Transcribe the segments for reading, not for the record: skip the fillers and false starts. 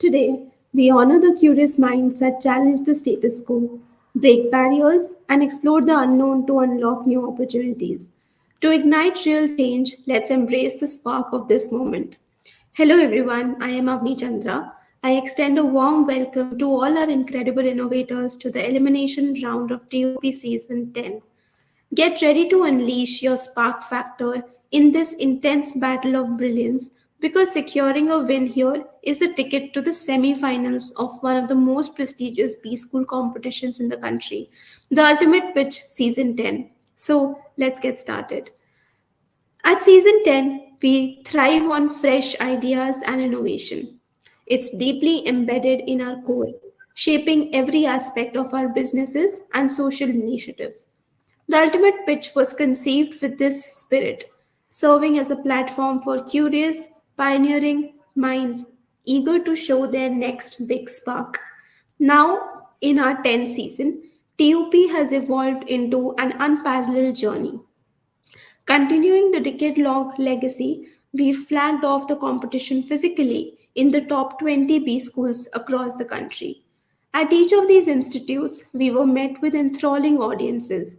Today, we honor the curious minds that challenge the status quo, break barriers, and explore the unknown to unlock new opportunities. To ignite real change, let's embrace the spark of this moment. Hello, everyone. I am Avni Chandra. I extend a warm welcome to all our incredible innovators to the elimination round of T.U.P Season 10. Get ready to unleash your spark factor in this intense battle of brilliance because securing a win here is the ticket to the semi finals of one of the most prestigious B school competitions in the country, the Ultimate Pitch Season 10. So let's get started. At Season 10, we thrive on fresh ideas and innovation. It's deeply embedded in our core, shaping every aspect of our businesses and social initiatives. The ultimate pitch was conceived with this spirit, serving as a platform for curious, pioneering minds eager to show their next big spark. Now, in our 10th season, TUP has evolved into an unparalleled journey. Continuing the decade long legacy, we flagged off the competition physically in the top 20 B schools across the country. At each of these institutes, we were met with enthralling audiences.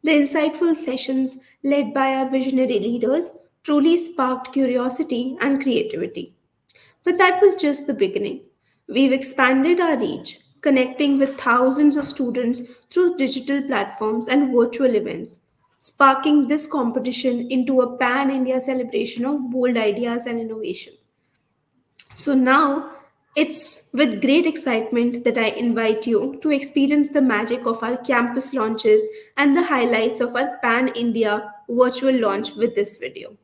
The insightful sessions led by our visionary leaders truly sparked curiosity and creativity. But that was just the beginning. We've expanded our reach, connecting with thousands of students through digital platforms and virtual events, sparking this competition into a pan India celebration of bold ideas and innovation. So now it's with great excitement that I invite you to experience the magic of our campus launches and the highlights of our pan India virtual launch with this video.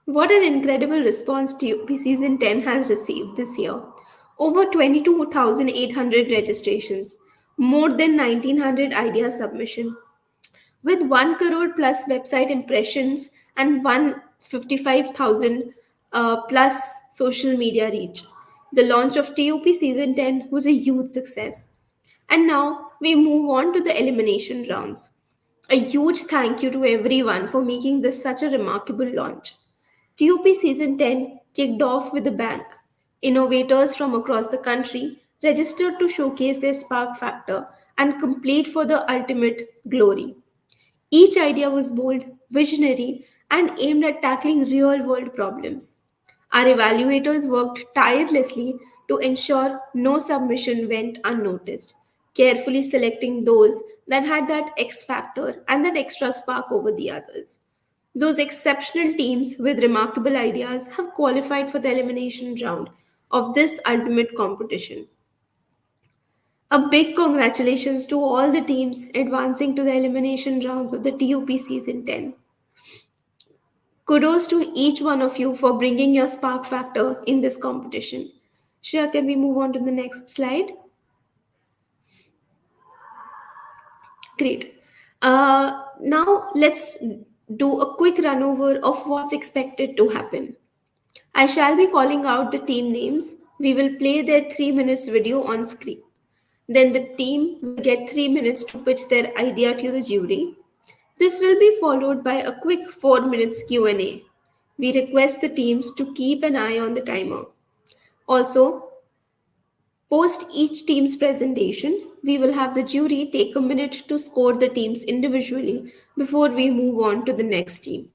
What an incredible response TUP Season 10 has received this year. Over 22,800 registrations, more than 1,900 idea submission, with 1 crore plus website impressions and 155,000 plus social media reach. The launch of TUP Season 10 was a huge success. And now we move on to the elimination rounds. A huge thank you to everyone for making this such a remarkable launch. TUP Season 10 kicked off with a bang. Innovators from across the country registered to showcase their spark factor and compete for the ultimate glory. Each idea was bold, visionary, and aimed at tackling real world problems. Our evaluators worked tirelessly to ensure no submission went unnoticed, carefully selecting those that had that X factor and that extra spark over the others. Those exceptional teams with remarkable ideas have qualified for the elimination round of this ultimate competition. A big congratulations to all the teams advancing to the elimination rounds of the TUP Season 10. Kudos to each one of you for bringing your spark factor in this competition. Shreya, can we move on to the next slide? Great. Now let's do a quick run over of what's expected to happen. I shall be calling out the team names. We will play their 3 minutes video on screen. Then the team will get 3 minutes to pitch their idea to the jury. This will be followed by a quick 4 minutes Q&A. We request the teams to keep an eye on the timer. Also, post each team's presentation, we will have the jury take a minute to score the teams individually before we move on to the next team.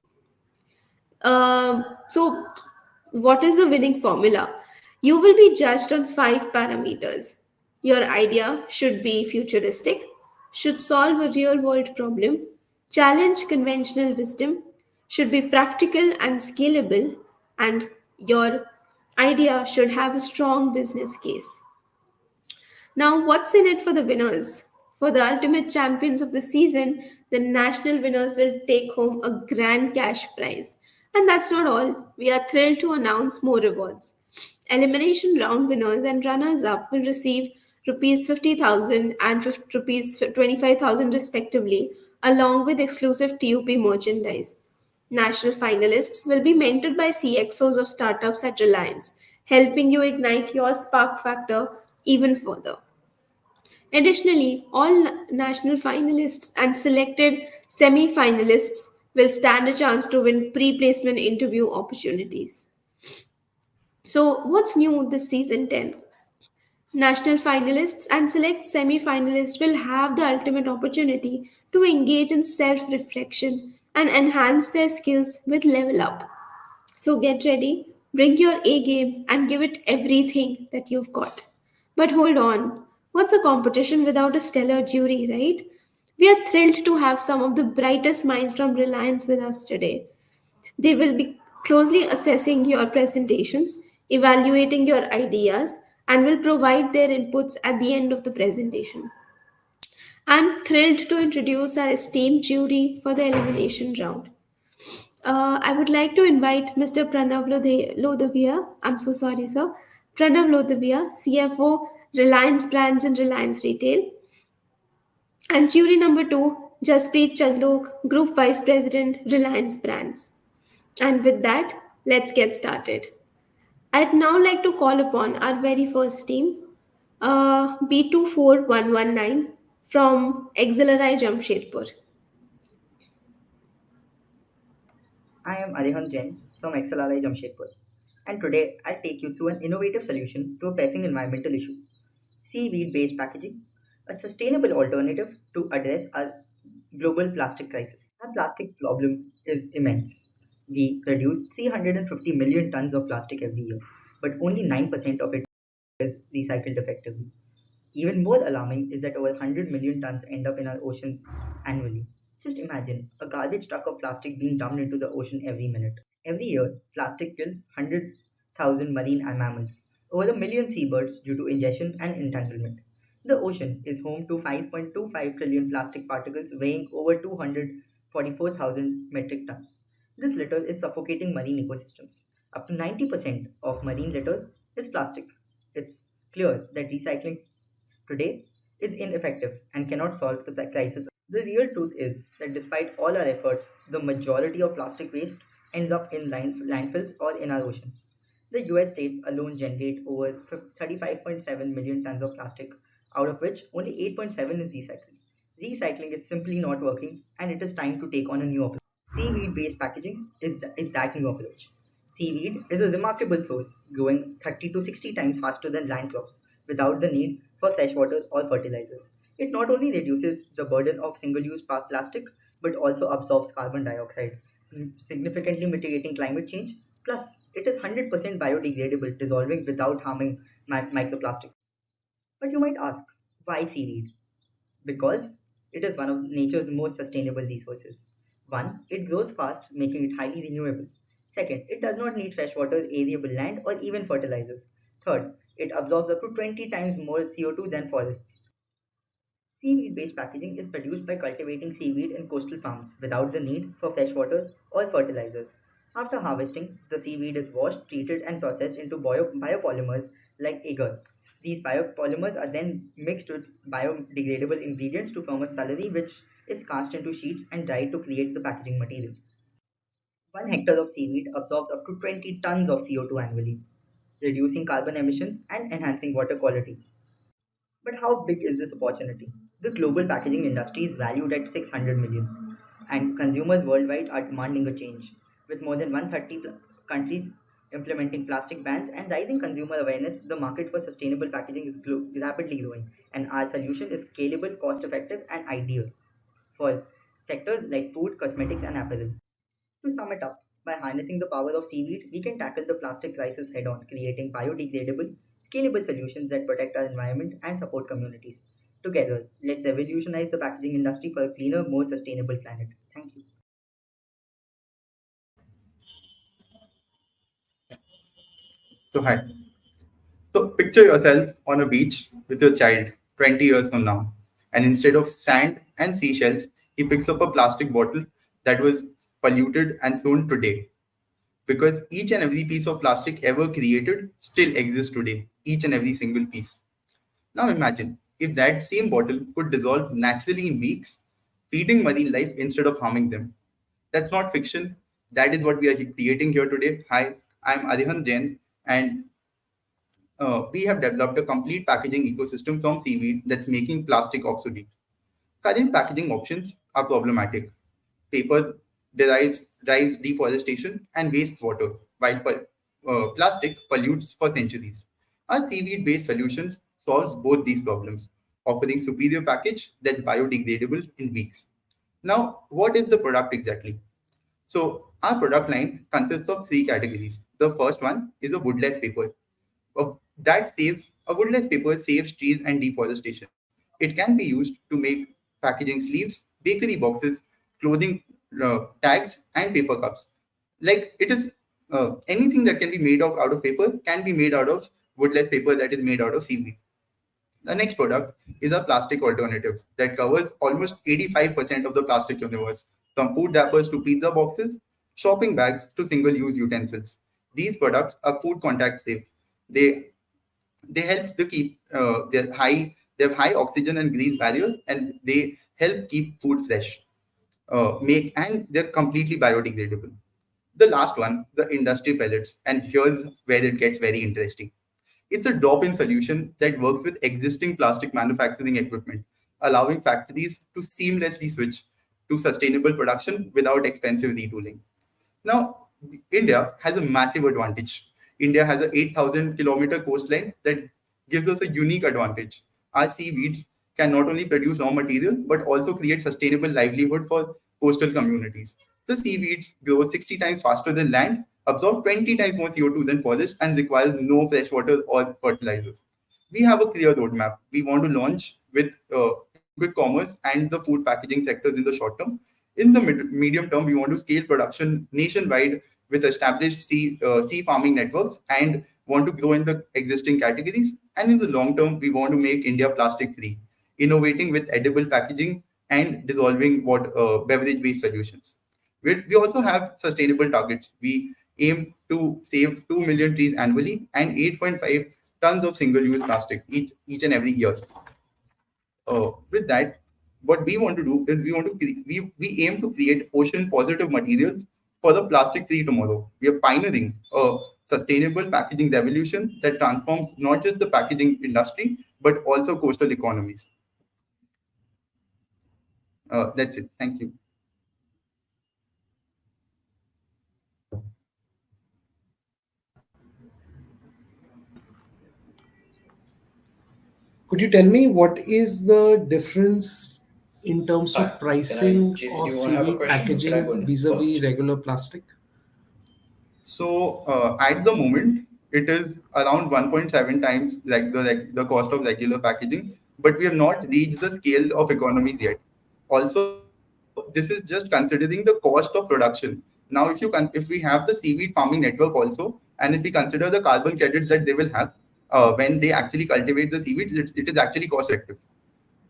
So, what is the winning formula? You will be judged on 5 parameters. Your idea should be futuristic, should solve a real world problem, challenge conventional wisdom, should be practical and scalable, and Your idea should have a strong business case. Now, what's in it for the winners? For the ultimate champions of the season, the national winners will take home a grand cash prize. And that's not all. We are thrilled to announce more rewards. Elimination round winners and runners up will receive rupees 50,000 and rupees 25,000 respectively, along with exclusive T.U.P merchandise. National finalists will be mentored by CXOs of startups at Reliance, helping you ignite your spark factor even further. Additionally, all national finalists and selected semi finalists will stand a chance to win pre placement interview opportunities. So, what's new this season 10? National finalists and select semi finalists will have the ultimate opportunity to engage in self reflection and enhance their skills with Level Up. So get ready, bring your A game, and give it everything that you've got. But hold on, what's a competition without a stellar jury, right? We are thrilled to have some of the brightest minds from Reliance with us today. They will be closely assessing your presentations, evaluating your ideas, and will provide their inputs at the end of the presentation. I'm thrilled to introduce our esteemed jury for the elimination round. I would like to invite Mr. Pranav Lodhavia. I'm so sorry, sir. Pranav Lodhavia, CFO, Reliance Brands and Reliance Retail. And jury number two, Jaspreet Chandok, Group Vice President, Reliance Brands. And with that, let's get started. I'd now like to call upon our very first team, B24119 from Exhilarai Jamshedpur. I am Arihan Jain from XLRI Jamshedpur, and today I'll take you through an innovative solution to a pressing environmental issue: seaweed based packaging, a sustainable alternative to address our global plastic crisis. Our plastic problem is immense. We produce 350 million tons of plastic every year, but only 9% of it is recycled effectively. Even more alarming is that over 100 million tons end up in our oceans annually. Just imagine a garbage truck of plastic being dumped into the ocean every minute. Every year, plastic kills 100,000 marine mammals, over a million seabirds due to ingestion and entanglement. The ocean is home to 5.25 trillion plastic particles weighing over 244,000 metric tons. This litter is suffocating marine ecosystems. Up to 90% of marine litter is plastic. It's clear that recycling today is ineffective and cannot solve the crisis. The real truth is that despite all our efforts, the majority of plastic waste ends up in landfills or in our oceans. The US states alone generate over 35.7 million tons of plastic, out of which only 8.7 is recycled. Recycling is simply not working, and it is time to take on a new approach. Seaweed based packaging is that new approach. Seaweed is a remarkable source, growing 30 to 60 times faster than land crops without the need for fresh water or fertilizers. It not only reduces the burden of single use plastic but also absorbs carbon dioxide, significantly mitigating climate change. Plus, it is 100% biodegradable, dissolving without harming microplastics. But you might ask, why seaweed? Because it is one of nature's most sustainable resources. One, it grows fast, making it highly renewable. Second, it does not need freshwater, areable land, or even fertilizers. Third, it absorbs up to 20 times more CO2 than forests. Seaweed based packaging is produced by cultivating seaweed in coastal farms without the need for freshwater or fertilizers. After harvesting, the seaweed is washed, treated, and processed into biopolymers like agar. These biopolymers are then mixed with biodegradable ingredients to form a slurry which is cast into sheets and dried to create the packaging material. 1 hectare of seaweed absorbs up to 20 tons of CO2 annually, reducing carbon emissions and enhancing water quality. But how big is this opportunity? The global packaging industry is valued at 600 million, and consumers worldwide are demanding a change. With more than 130 countries implementing plastic bans and rising consumer awareness, the market for sustainable packaging is rapidly growing, and our solution is scalable, cost effective, and ideal for sectors like food, cosmetics, and apparel. To sum it up, by harnessing the power of seaweed, we can tackle the plastic crisis head on, creating biodegradable, scalable solutions that protect our environment and support communities. Together, let's revolutionize the packaging industry for a cleaner, more sustainable planet. Thank you. So, hi. So, picture yourself on a beach with your child 20 years from now, and instead of sand and seashells, he picks up a plastic bottle that was polluted and thrown today. Because each and every piece of plastic ever created still exists today, each and every single piece. Now, imagine if that same bottle could dissolve naturally in weeks, feeding marine life instead of harming them. That's not fiction. That is what we are creating here today. Hi, I'm Arihan Jain, and we have developed a complete packaging ecosystem from seaweed that's making plastic obsolete. Current packaging options are problematic. Paper drives deforestation and wastes water, while plastic pollutes for centuries. Our seaweed-based solutions solves both these problems, offering superior package that's biodegradable in weeks. Now, what is the product exactly? So, our product line consists of three categories. The first one is a woodless paper. Uh, a woodless paper saves trees and deforestation. It can be used to make packaging sleeves, bakery boxes, clothing tags, and paper cups. Like it is anything that can be made of out of paper can be made out of woodless paper that is made out of seaweed. The next product is a plastic alternative that covers almost 85% of the plastic universe, from food wrappers to pizza boxes, shopping bags to single-use utensils. These products are food contact safe. They they help to keep they have high oxygen and grease barrier, and they help keep food fresh. Make and they're completely biodegradable. The last one, the industry pellets, and here's where it gets very interesting. It's a drop-in solution that works with existing plastic manufacturing equipment, allowing factories to seamlessly switch to sustainable production without expensive retooling. Now, India has a massive advantage. India has a 8,000-kilometer coastline that gives us a unique advantage. Our seaweeds can not only produce raw material but also create sustainable livelihood for coastal communities. The seaweeds grow 60 times faster than land, absorb 20 times more CO2 than forests, and requires no fresh water or fertilizers. We have a clear roadmap. We want to launch with in quick commerce and the food packaging sectors in the short term. In the medium term, we want to scale production nationwide with established sea farming networks and want to grow in the existing categories. And in the long term, we want to make India plastic free, innovating with edible packaging and dissolving beverage based solutions. We also have sustainable targets. We aim to save 2 million trees annually and 8.5 tons of single use plastic each and every year. With that, what we want to do is we aim to create ocean positive materials for the plastic free tomorrow. We are pioneering a sustainable packaging revolution that transforms not just the packaging industry but also coastal economies. That's it. Thank you. Could you tell me what is the difference in terms Hi, of can I, pricing JC, do of you want to have a seaweed question or should I go packaging in vis-a-vis first? regular plastic? So at the moment, it is around 1.7 times the cost of regular packaging, but we have not reached the scale of economies yet. Also, this is just considering the cost of production. Now, if we have the seaweed farming network also, and if we consider the carbon credits that they will have when they actually cultivate the seaweed, it is actually cost effective.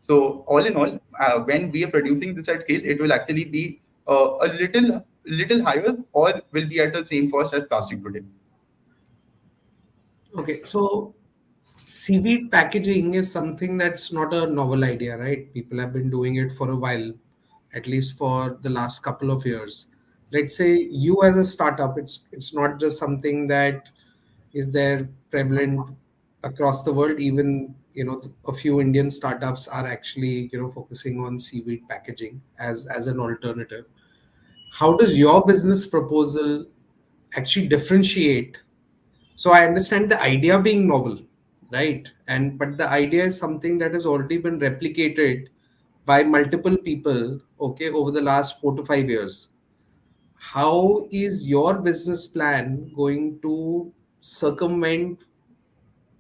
So all in all, when we are producing this at scale, it will actually be a little higher or will be at the same cost as plastic today. Okay, so seaweed packaging is something that's not a novel idea, right? People have been doing it for a while, at least for the last couple of years. Let's say you as a startup, it's not just something that is there prevalent across the world. Even a few Indian startups are actually focusing on seaweed packaging as an alternative. How does your business proposal actually differentiate? So I understand the idea being novel, right? And but the idea is something that has already been replicated by multiple people, okay, over the last 4 to 5 years. How is your business plan going to circumvent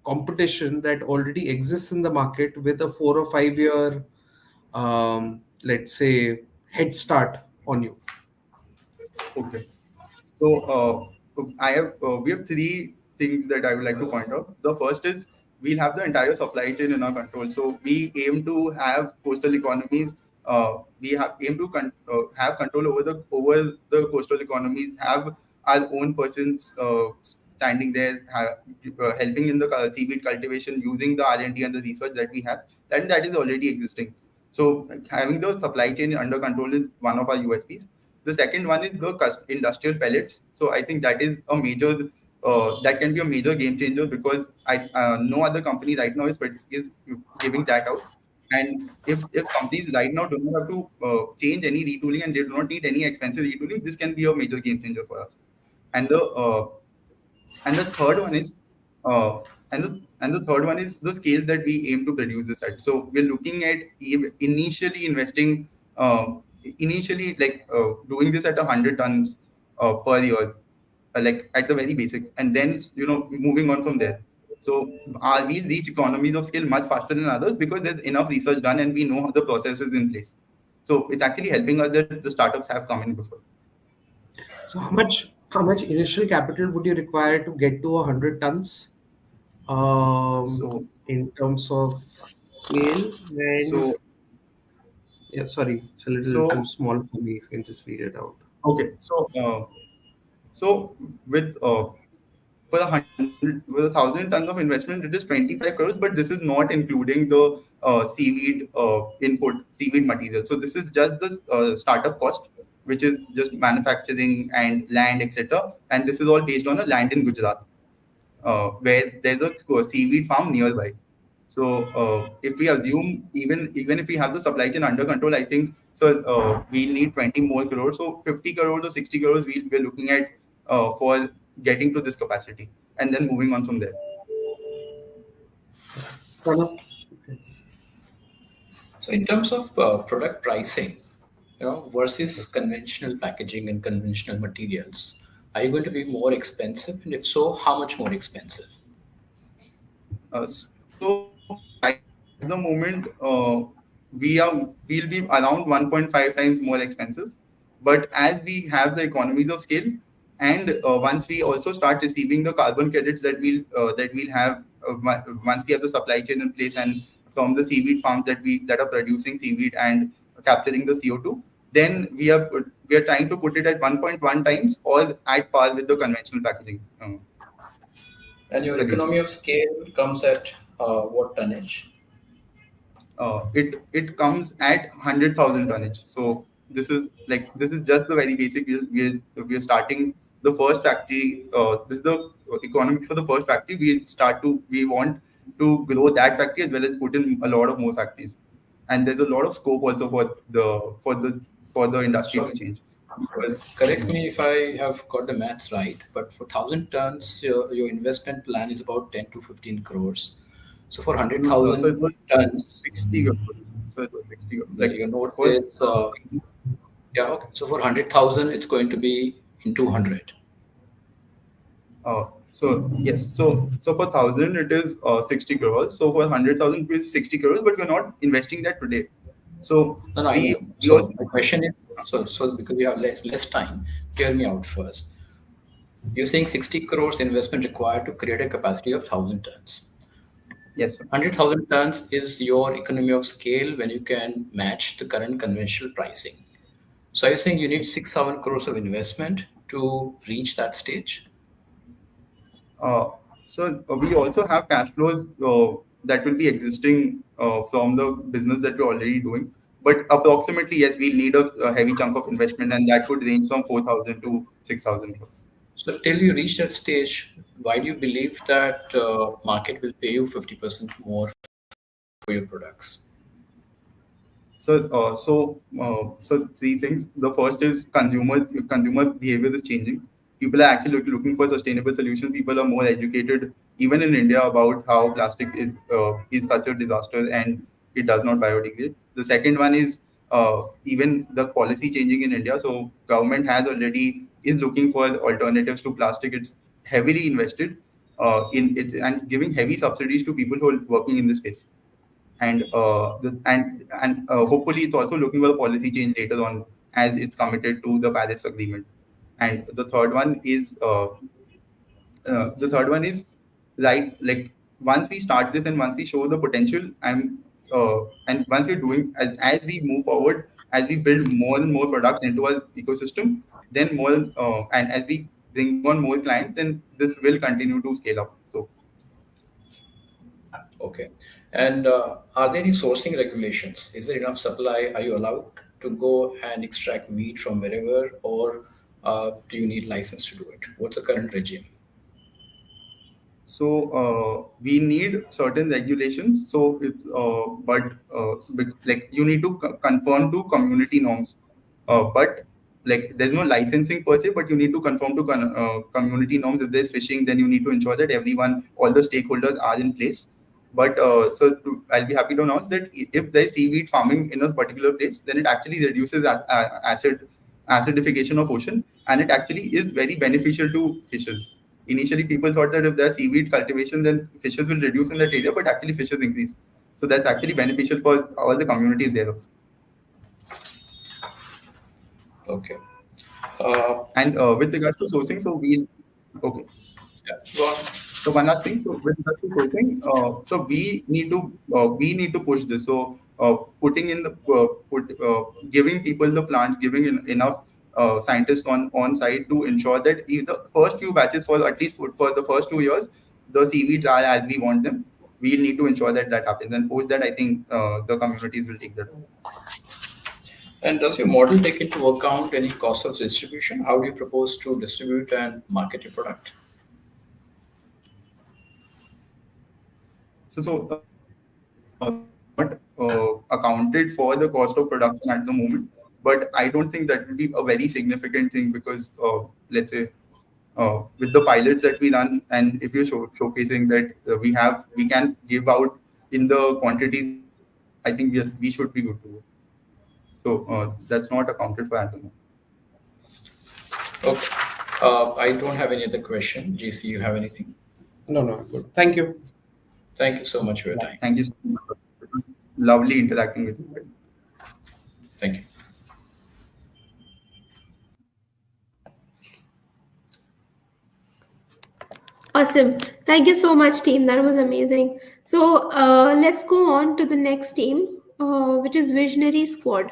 competition that already exists in the market with a 4 or 5 year, let's say, head start on you? Okay. So I have we have three things that I would like to point out. The first is we'll have the entire supply chain in our control. So we aim to have coastal economies. We have aim to have control over the coastal economies. Have our own persons standing there, helping in the seaweed cultivation using the R&D and the research that we have. That is already existing. So having the supply chain under control is one of our USPs. The second one is the industrial pellets. So I think that is a major that can be a major game changer because no other company right now is giving that out. And if companies right now do not have to change any retooling and they do not need any expensive retooling, this can be a major game changer for us. And the third one is uh, and the third one is the scale that we aim to produce this at. So we're looking at initially investing initially doing this at 100 tons per year, like at the very basic, and then moving on from there. So we reach economies of scale much faster than others because there's enough research done and we know how the process is in place. So it's actually helping us that the startups have come in before. So how much initial capital would you require to get to 100 tons? So In terms of scale and so yeah, sorry, it's a little too so small for me. If you can just read it out. okay. So with with 1,000 tons of investment, it is 25 crores, but this is not including the seaweed input, seaweed material. So this is just the startup cost, which is just manufacturing and land, etc. And this is all based on a land in Gujarat, where there's a seaweed farm nearby. So if we assume even if we have the supply chain under control, I think so we need 20 more crores. So 50 crores or 60 crores we're looking at for getting to this capacity and then moving on from there. Pranav? So in terms of product pricing, versus Yes. conventional packaging and conventional materials, are you going to be more expensive? And if so, how much more expensive? So at the moment, we'll be around 1.5 times more expensive. But as we have the economies of scale, and once we also start receiving the carbon credits that we'll have once we have the supply chain in place and from the seaweed farms that are producing seaweed and capturing the CO2, then we are trying to put it at 1.1 times or at par with the conventional packaging And your economy solutions. of scale comes at what tonnage? It comes at 100,000 tonnage. So this is just the very basic. We are starting the first factory. This is the economics for the first factory. We want to grow that factory as well as put in a lot of more factories. And there's a lot of scope also for the industry to So change. Because correct me if I have got the maths right, but for 1,000 tons, your investment plan is about 10 to 15 crores. So for so it 100,000 was tons, 60 crores. So it was 60 crores. the, Like your note for says, yeah, okay. So for 100,000, it's going to be in 200. so yes, so for 1,000 it is 60 crores. So for 100,000 it is 60 crores, but we're not investing that today. So No, no, I know. we So also my question is, so because we have less time, hear me out first. You're saying 60 crores investment required to create a capacity of 1,000 tons. yes sir. 100,000 tons is your economy of scale when you can match the current conventional pricing. So are you saying you need 6,000 crores of investment to reach that stage? Uh, so we also have cash flows that will be existing from the business that we're already doing. But approximately yes, we need a heavy chunk of investment, and that could range from 4,000 to 6,000 crores. So till you reach that stage, why do you believe that market will pay you 50% more for your products? So three things. The first is consumer behavior is changing. People are actually looking for sustainable solutions. People are more educated, even in India, about how plastic is such a disaster and it does not biodegrade. The second one is even the policy changing in India. So government has already is looking for alternatives to plastic. It's heavily invested in it and giving heavy subsidies to people who are working in this space and hopefully it's also looking for a policy change later on as it's committed to the Paris Agreement. And the third one is The third one is right, like once we start this and once we show the potential, and once we're doing as we move forward, as we build more and more products into our ecosystem, then more and as we bring on more clients, then this will continue to scale up. So Okay. And are there any sourcing regulations? Is there enough supply? Are you allowed to go and extract wheat from wherever, or do you need license to do it? What's the current regime? we need certain regulations. So it's like you need to conform to community norms. But like there's no licensing per se, but you need to conform to community norms. If there's fishing, then you need to ensure that everyone, all the stakeholders are in place. But I'll be happy to announce that if there's seaweed farming in a particular place, then it actually reduces acidification of ocean, and it actually is very beneficial to fishes. Initially, people thought that if there's seaweed cultivation, then fishes will reduce in that area, but actually fishes increase. So that's actually beneficial for all the communities there also. Okay. And with regards to sourcing, okay. Yeah, go on. So one last thing. So with regards to sourcing, so we need to push this. So putting in the giving people the plants, giving enough scientists on site to ensure that if the first few batches, for at least for the first 2 years, the seaweeds are as we want them. We need to ensure that that happens, and post that, I think the communities will take that over. And does your model take into account any cost of distribution? How do you propose to distribute and market your product? So not accounted for the cost of production at the moment, but I don't think that will be a very significant thing because let's say with the pilots that we run, and if you're showcasing that we can give out in the quantities, I think we should be good to go. So that's not accounted for at the moment. Okay. I don't have any other question. JC, you have anything? No, no, good. Thank you. Thank you so much for your time. Thank you so much. It was lovely interacting with you. Thank you. Awesome. Thank you so much, team. That was amazing. So let's go on to the next team, which is Visionary Squad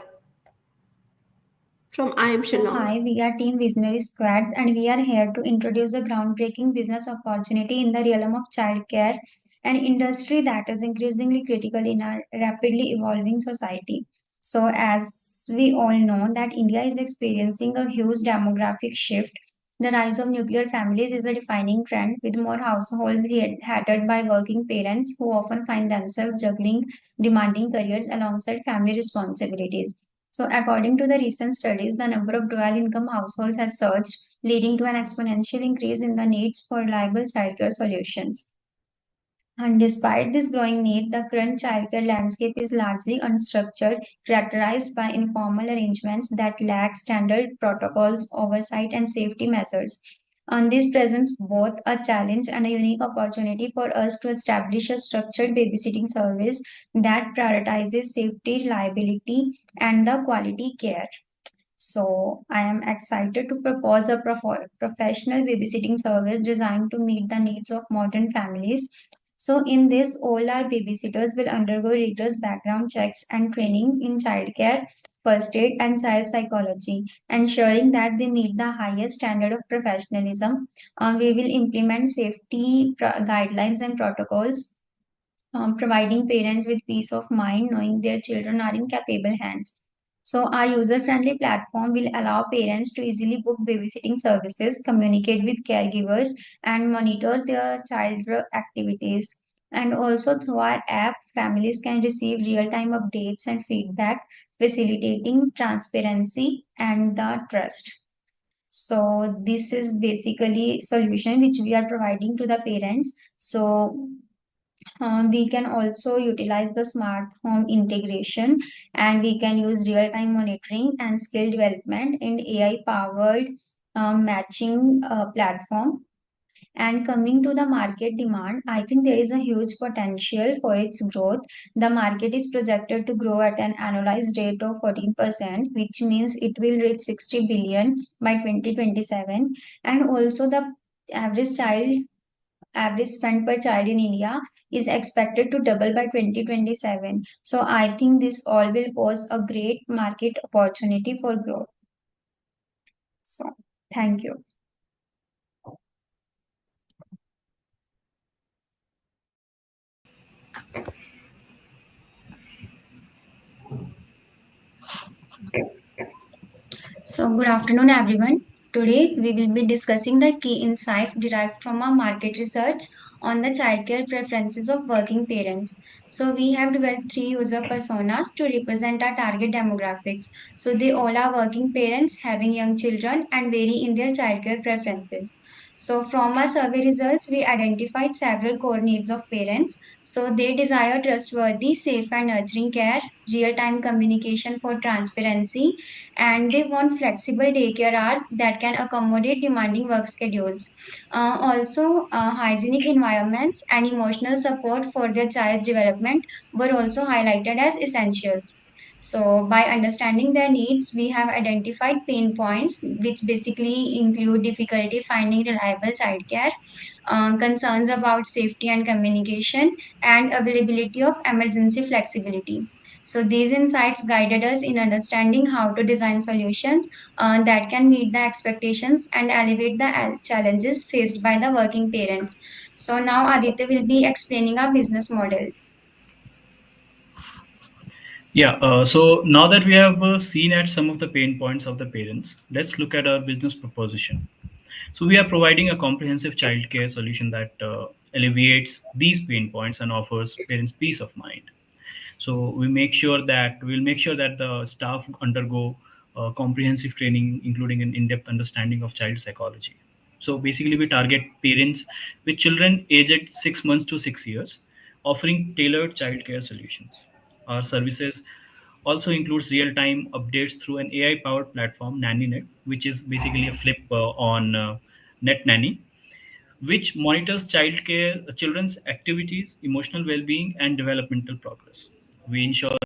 from I Am So, Shillong. hi, we are Team Visionary Squad, and we are here to introduce a groundbreaking business opportunity in the realm of childcare, an industry that is increasingly critical in our rapidly evolving society. So, as we all know, that India is experiencing a huge demographic shift. The rise of nuclear families is a defining trend, with more households headed by working parents who often find themselves juggling demanding careers alongside family responsibilities. So, according to the recent studies, the number of dual income households has surged, leading to an exponential increase in the needs for reliable childcare solutions. And despite this growing need, the current childcare landscape is largely unstructured, characterized by informal arrangements that lack standard protocols, oversight, and safety measures. And this presents both a challenge and a unique opportunity for us to establish a structured babysitting service that prioritizes safety, reliability, and the quality care. So, I am excited to propose a professional babysitting service designed to meet the needs of modern families. So, in this, all our babysitters will undergo rigorous background checks and training in childcare, first aid, and child psychology, ensuring that they meet the highest standard of professionalism. We will implement safety guidelines and protocols, providing parents with peace of mind knowing their children are in capable hands. So, our user friendly platform will allow parents to easily book babysitting services, communicate with caregivers, and monitor their child activities. And also, through our app, families can receive real time updates and feedback, facilitating transparency and the trust. So, this is basically solution which we are providing to the parents. So, we can also utilize the smart home integration, and we can use real time monitoring and skill development in AI powered matching platform. And coming to the market demand, I think there is a huge potential for its growth. The market is projected to grow at an annualized rate of 14%, which means it will reach 60 billion by 2027. And also, the average child average spend per child in India is expected to double by 2027. So I think this all will pose a great market opportunity for growth. So thank you. So, good afternoon, everyone. Today, we will be discussing the key insights derived from our market research on the childcare preferences of working parents. So, we have developed three user personas to represent our target demographics. So, they all are working parents having young children and vary in their childcare preferences. So, from our survey results, we identified several core needs of parents. So, they desire trustworthy, safe, and nurturing care, real time communication for transparency, and they want flexible daycare hours that can accommodate demanding work schedules. Also, hygienic environments and emotional support for their child's development were also highlighted as essentials. So, by understanding their needs, we have identified pain points, which basically include difficulty finding reliable childcare, concerns about safety and communication, and availability of emergency flexibility. So, these insights guided us in understanding how to design solutions that can meet the expectations and alleviate the challenges faced by the working parents. So, now Aditya will be explaining our business model. Yeah, so now that we have seen at some of the pain points of the parents, let's look at our business proposition. So we are providing a comprehensive childcare solution that alleviates these pain points and offers parents peace of mind. So we'll make sure that the staff undergo comprehensive training, including an in-depth understanding of child psychology. So basically, we target parents with children aged 6 months to 6 years, offering tailored childcare solutions. Our services also includes real-time updates through an AI-powered platform, NannyNet, which is basically a flip on Net Nanny, which monitors children's activities, emotional well-being, and developmental progress. We ensure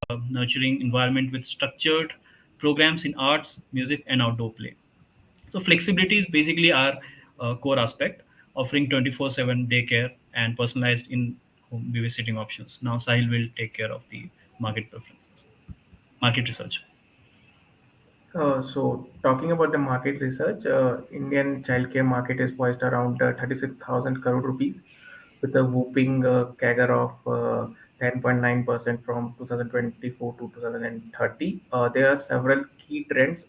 a nurturing environment with structured programs in arts, music, and outdoor play. So flexibility is basically our core aspect, offering 24/7 daycare and personalized in-home babysitting options. Now, Sahil will take care of the market preferences, market research. So talking about the market research, Indian childcare market is poised around 36,000 crore rupees with a whooping CAGR of 10.9% from 2024 to 2030. There are several key trends: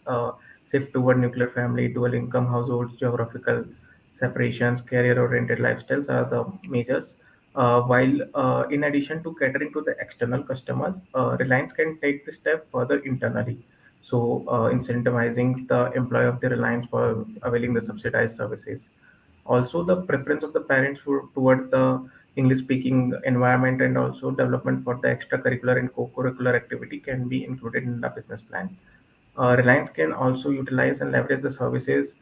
shift toward nuclear family, dual income households, geographical separations, career-oriented lifestyles are the majors. While in addition to catering to the external customers, Reliance can take the step further internally, so incentivizing the employee of the Reliance for availing the subsidized services. Also, the preference of the parents towards the English speaking environment and also development for the extracurricular and co-curricular activity can be included in the business plan. Reliance can also utilize and leverage the services,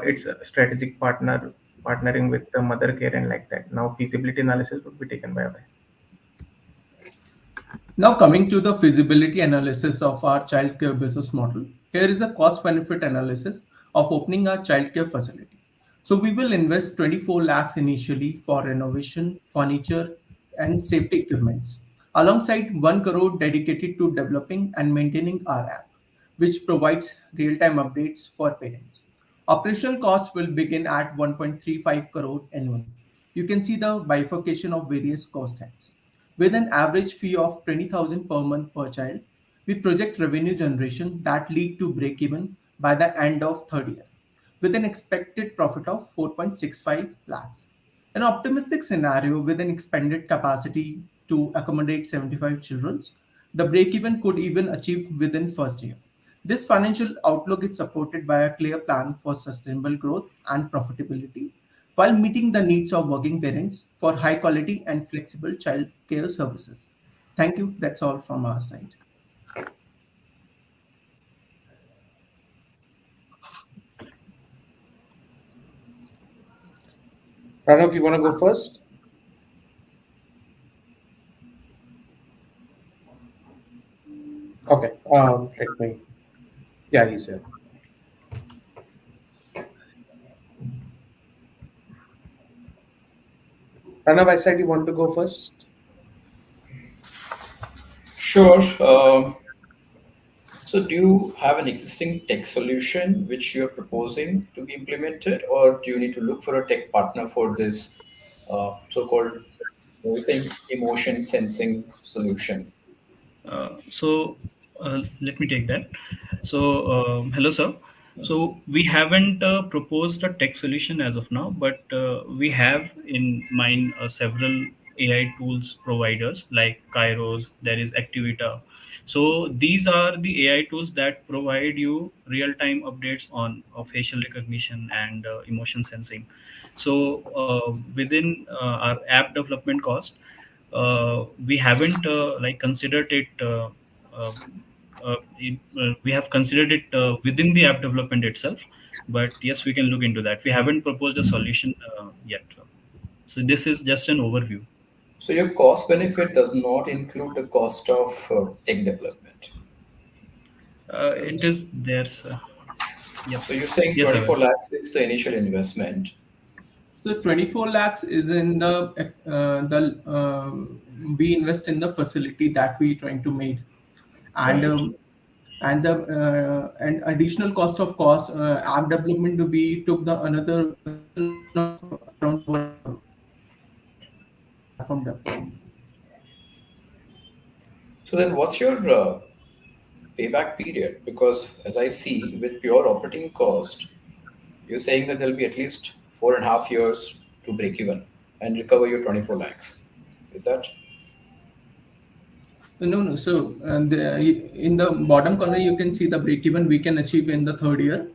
its strategic partnering with the mother care and like that. Now feasibility analysis would be taken by. Now coming to the feasibility analysis of our childcare business model, here is a cost benefit analysis of opening our childcare facility. So we will invest 24 lakhs initially for renovation, furniture and safety equipments, alongside 1 crore dedicated to developing and maintaining our app, which provides real-time updates for parents. Operational costs will begin at 1.35 crore annually. You can see the bifurcation of various cost heads. With an average fee of 20,000 per month per child, we project revenue generation that lead to break even by the end of third year, with an expected profit of 4.65 lakhs. An optimistic scenario with an expanded capacity to accommodate 75 children, the break even could even achieve within first year. This financial outlook is supported by a clear plan for sustainable growth and profitability while meeting the needs of working parents for high quality and flexible child care services. Thank you. That's all from our side. Pranav, you want to go first? Okay. Let me. Yeah, he's here. Pranav, I said you want to go first. Sure. So, do you have an existing tech solution which you're proposing to be implemented, or do you need to look for a tech partner for this so-called, we're saying, emotion sensing solution? So let me take that. Hello, sir. So we haven't proposed a tech solution as of now, but we have in mind several AI tools providers like Kairos. There is Activita. So these are the AI tools that provide you real-time updates on facial recognition and emotion sensing. So within our app development cost, we haven't like considered it uh, we have considered it within the app development itself, but yes, we can look into that. We haven't proposed a solution yet, so this is just an overview. So, your cost benefit does not include the cost of tech development. It is there, sir. Yep. So, you're saying Yes, sir. 24 lakhs is the initial investment, So 24 lakhs is in the we invest in the facility that we trying to make, and right? and additional cost of course app development we took the another assumption of around 1 crore for the platform development. So, then what's your payback period? Because as I see, with pure operating cost, you're saying that there'll be at least 4.5 years to break even and recover your 24 lakhs. Is that No, no. So in the bottom corner you can see the break even we can achieve in the third year,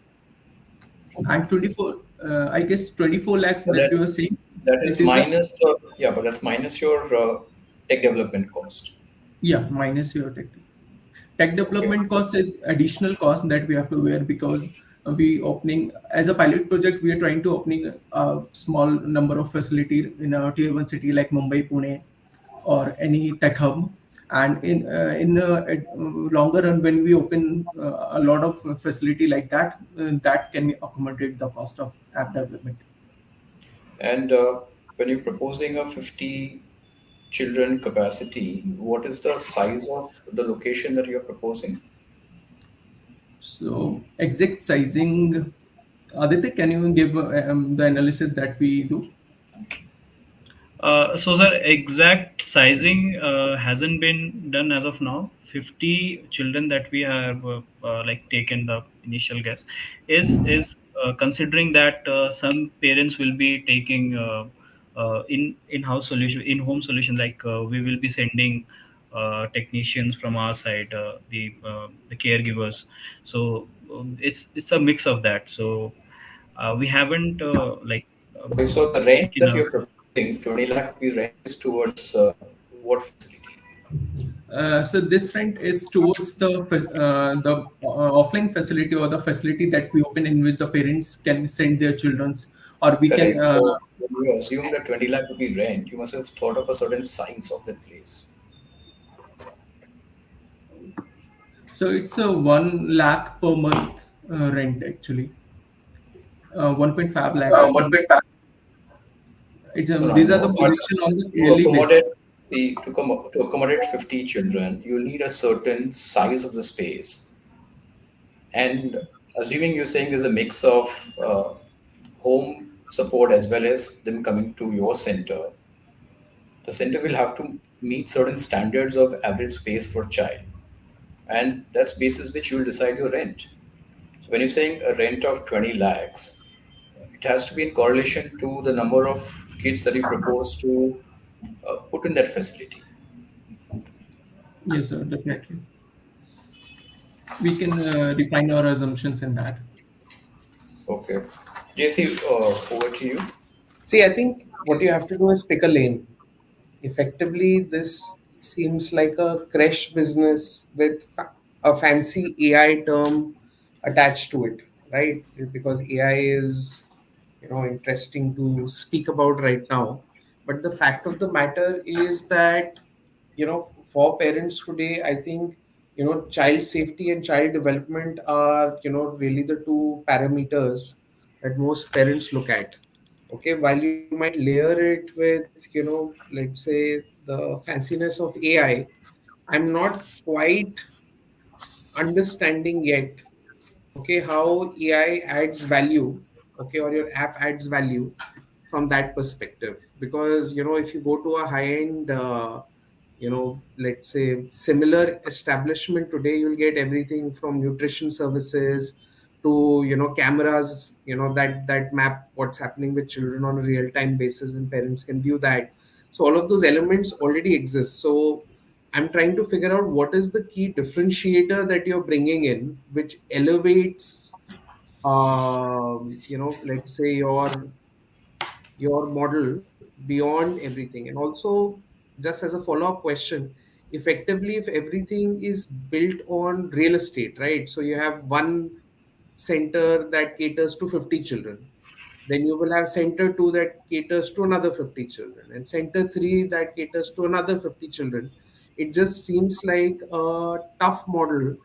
and 24. I guess 24 lakhs but that you are saying. that is It is a minus the yeah, but that's minus your tech development cost. yeah minus your tech Okay. development cost is additional cost that we have to bear because we opening as a pilot project we are trying to opening a small number of facility in a tier 1 city like Mumbai, Pune, or any tech hub, and in longer run when we open a lot of facility like that, that can accommodate the cost of app development. And when you're proposing a 50 children capacity, what is the size of the location that you're proposing? So exact sizing, Aditya, can you give the analysis that we do? So the exact sizing hasn't been done as of now. 50 children that we have like taken the initial guess is considering that some parents will be taking in-house solution, in-home solution. Like we will be sending technicians from our side, the caregivers. So it's a mix of that. So we haven't Okay, so the rent taken that a. you're proposing, 20 lakh rupee rent, is towards what facility? So this rent is towards the offline facility or the facility that we open in which the parents can send their childrens, or we can. Correct. So when you assume that 20 lakh rupee rent, you must have thought of a certain size of that place. So it's a 1 lakh per month rent actually, 1.5 lakh per month. No, no, I These are the know, but position on the to yearly accommodate, basis. see, to accommodate 50 children, you need a certain size of the space. And assuming you're saying there's a mix of home support as well as them coming to your center, the center will have to meet certain standards of average space for child, and that's basis which you will decide your rent. So when you're saying a rent of 20 lakhs, it has to be in correlation to the number of kids that you propose to put in that facility. Yes, sir, definitely. We can define our assumptions in that. Okay. JC, over to you. See, I think what you have to do is pick a lane. Effectively, this seems like a crash business with a fancy AI term attached to it, right? Because AI is, interesting to speak about right now. But the fact of the matter is that, for parents today, I think, child safety and child development are, really the two parameters that most parents look at. Okay, while you might layer it with, let's say the fanciness of AI, I'm not quite understanding yet, okay, how AI adds value, okay, or your app adds value from that perspective. Because if you go to a high end, let's say similar establishment today, you'll get everything from nutrition services to cameras, that map what's happening with children on a real time basis, and parents can view that. So all of those elements already exist. So I'm trying to figure out what is the key differentiator that you're bringing in, which elevates, let's say your model beyond everything. And also, just as a follow-up question, effectively, if everything is built on real estate, right? So you have one center that caters to 50 children. Then you will have center 2 that caters to another 50 children, and center 3 that caters to another 50 children. It just seems like a tough model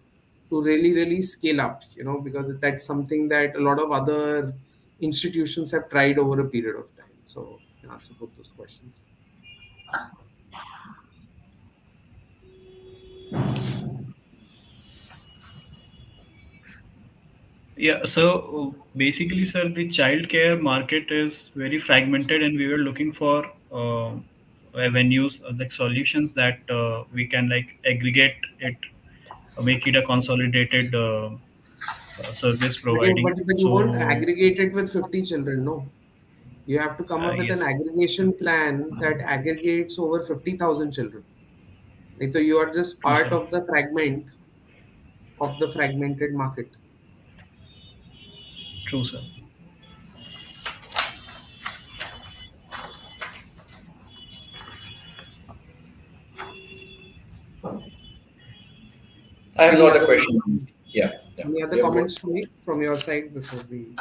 to really scale up, because that's something that a lot of other institutions have tried over a period of time. So, you can answer both those questions. Yeah, so basically, sir, the childcare market is very fragmented, and we were looking for avenues, like solutions that we can like aggregate it, make it a consolidated service providing. But you won't So aggregate it with 50 children, no. You have to come up with an yes, aggregation plan that aggregates over 50,000 children. Like, so you are just true, part sir. of the fragment of the fragmented market. True, sir. I have no Any other other questions. Yeah, yeah. any other You have got comments from your side before we?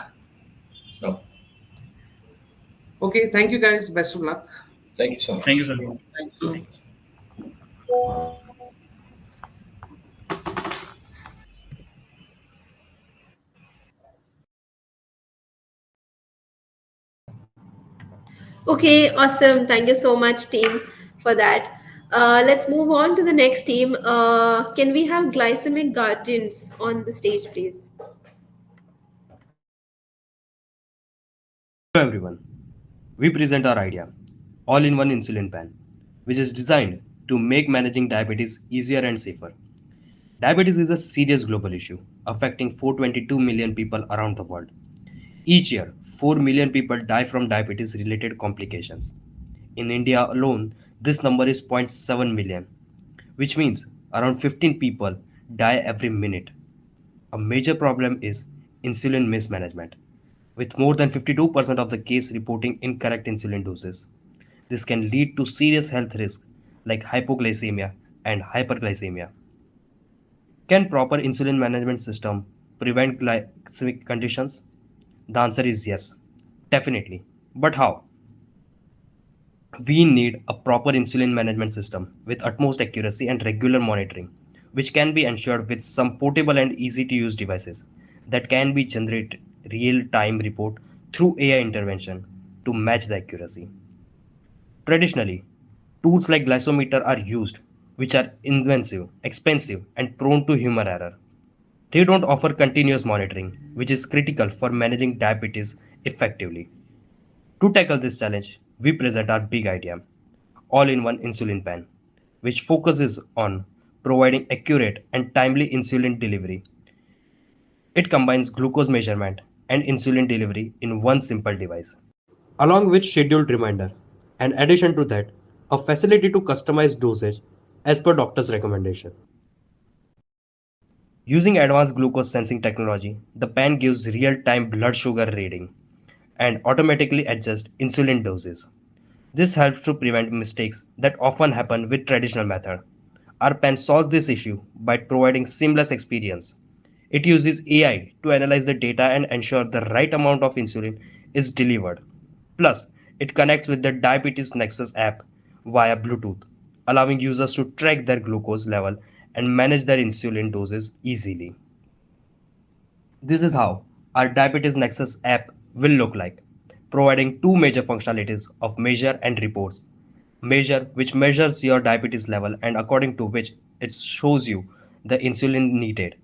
no. Okay, thank you guys. Best of luck. Thank you so Thank you, much. sir. Thank you. Okay, awesome. Thank you so much, team, for that. Let's move on to the next team. Can we have glycemic guardians on the stage, please? Hello everyone. We present our idea, all-in-one insulin pen, which is designed to make managing diabetes easier and safer. Diabetes is a serious global issue affecting 422 million people around the world. Each year, 4 million people die from diabetes related complications. In India alone, this number is zero point 0.7 million, which means around 15 people die every minute. A major problem is insulin mismanagement, with more than 52% of the case reporting incorrect insulin doses. This can lead to serious health risks like hypoglycemia and hyperglycemia. Can proper insulin management system prevent glycemic conditions? The answer is yes, definitely. But how? We need a proper insulin management system with utmost accuracy and regular monitoring, which can be ensured with some portable and easy to use devices that can be generate real time report through AI intervention to match the accuracy. Traditionally, tools like glycometer are used, which are expensive, and prone to human error. They don't offer continuous monitoring, which is critical for managing diabetes effectively. To tackle this challenge, we present our big idea, all-in-one insulin pen, which focuses on providing accurate and timely insulin delivery. It combines glucose measurement and insulin delivery in one simple device, along with scheduled reminder. In addition to that, a facility to customize dosage as per doctor's recommendation. Using advanced glucose sensing technology, the pen gives real-time blood sugar reading and automatically adjusts insulin doses. This helps to prevent mistakes that often happen with traditional method. Our pen solves this issue by providing seamless experience. It uses AI to analyze the data and ensure the right amount of insulin is delivered. Plus, it connects with the Diabetes Nexus app via Bluetooth, allowing users to track their glucose level and manage their insulin doses easily. This is how our Diabetes Nexus app will look like. providing two major functionalities of measure and reports. Measure, which measures your diabetes level and according to which it shows you the insulin needed,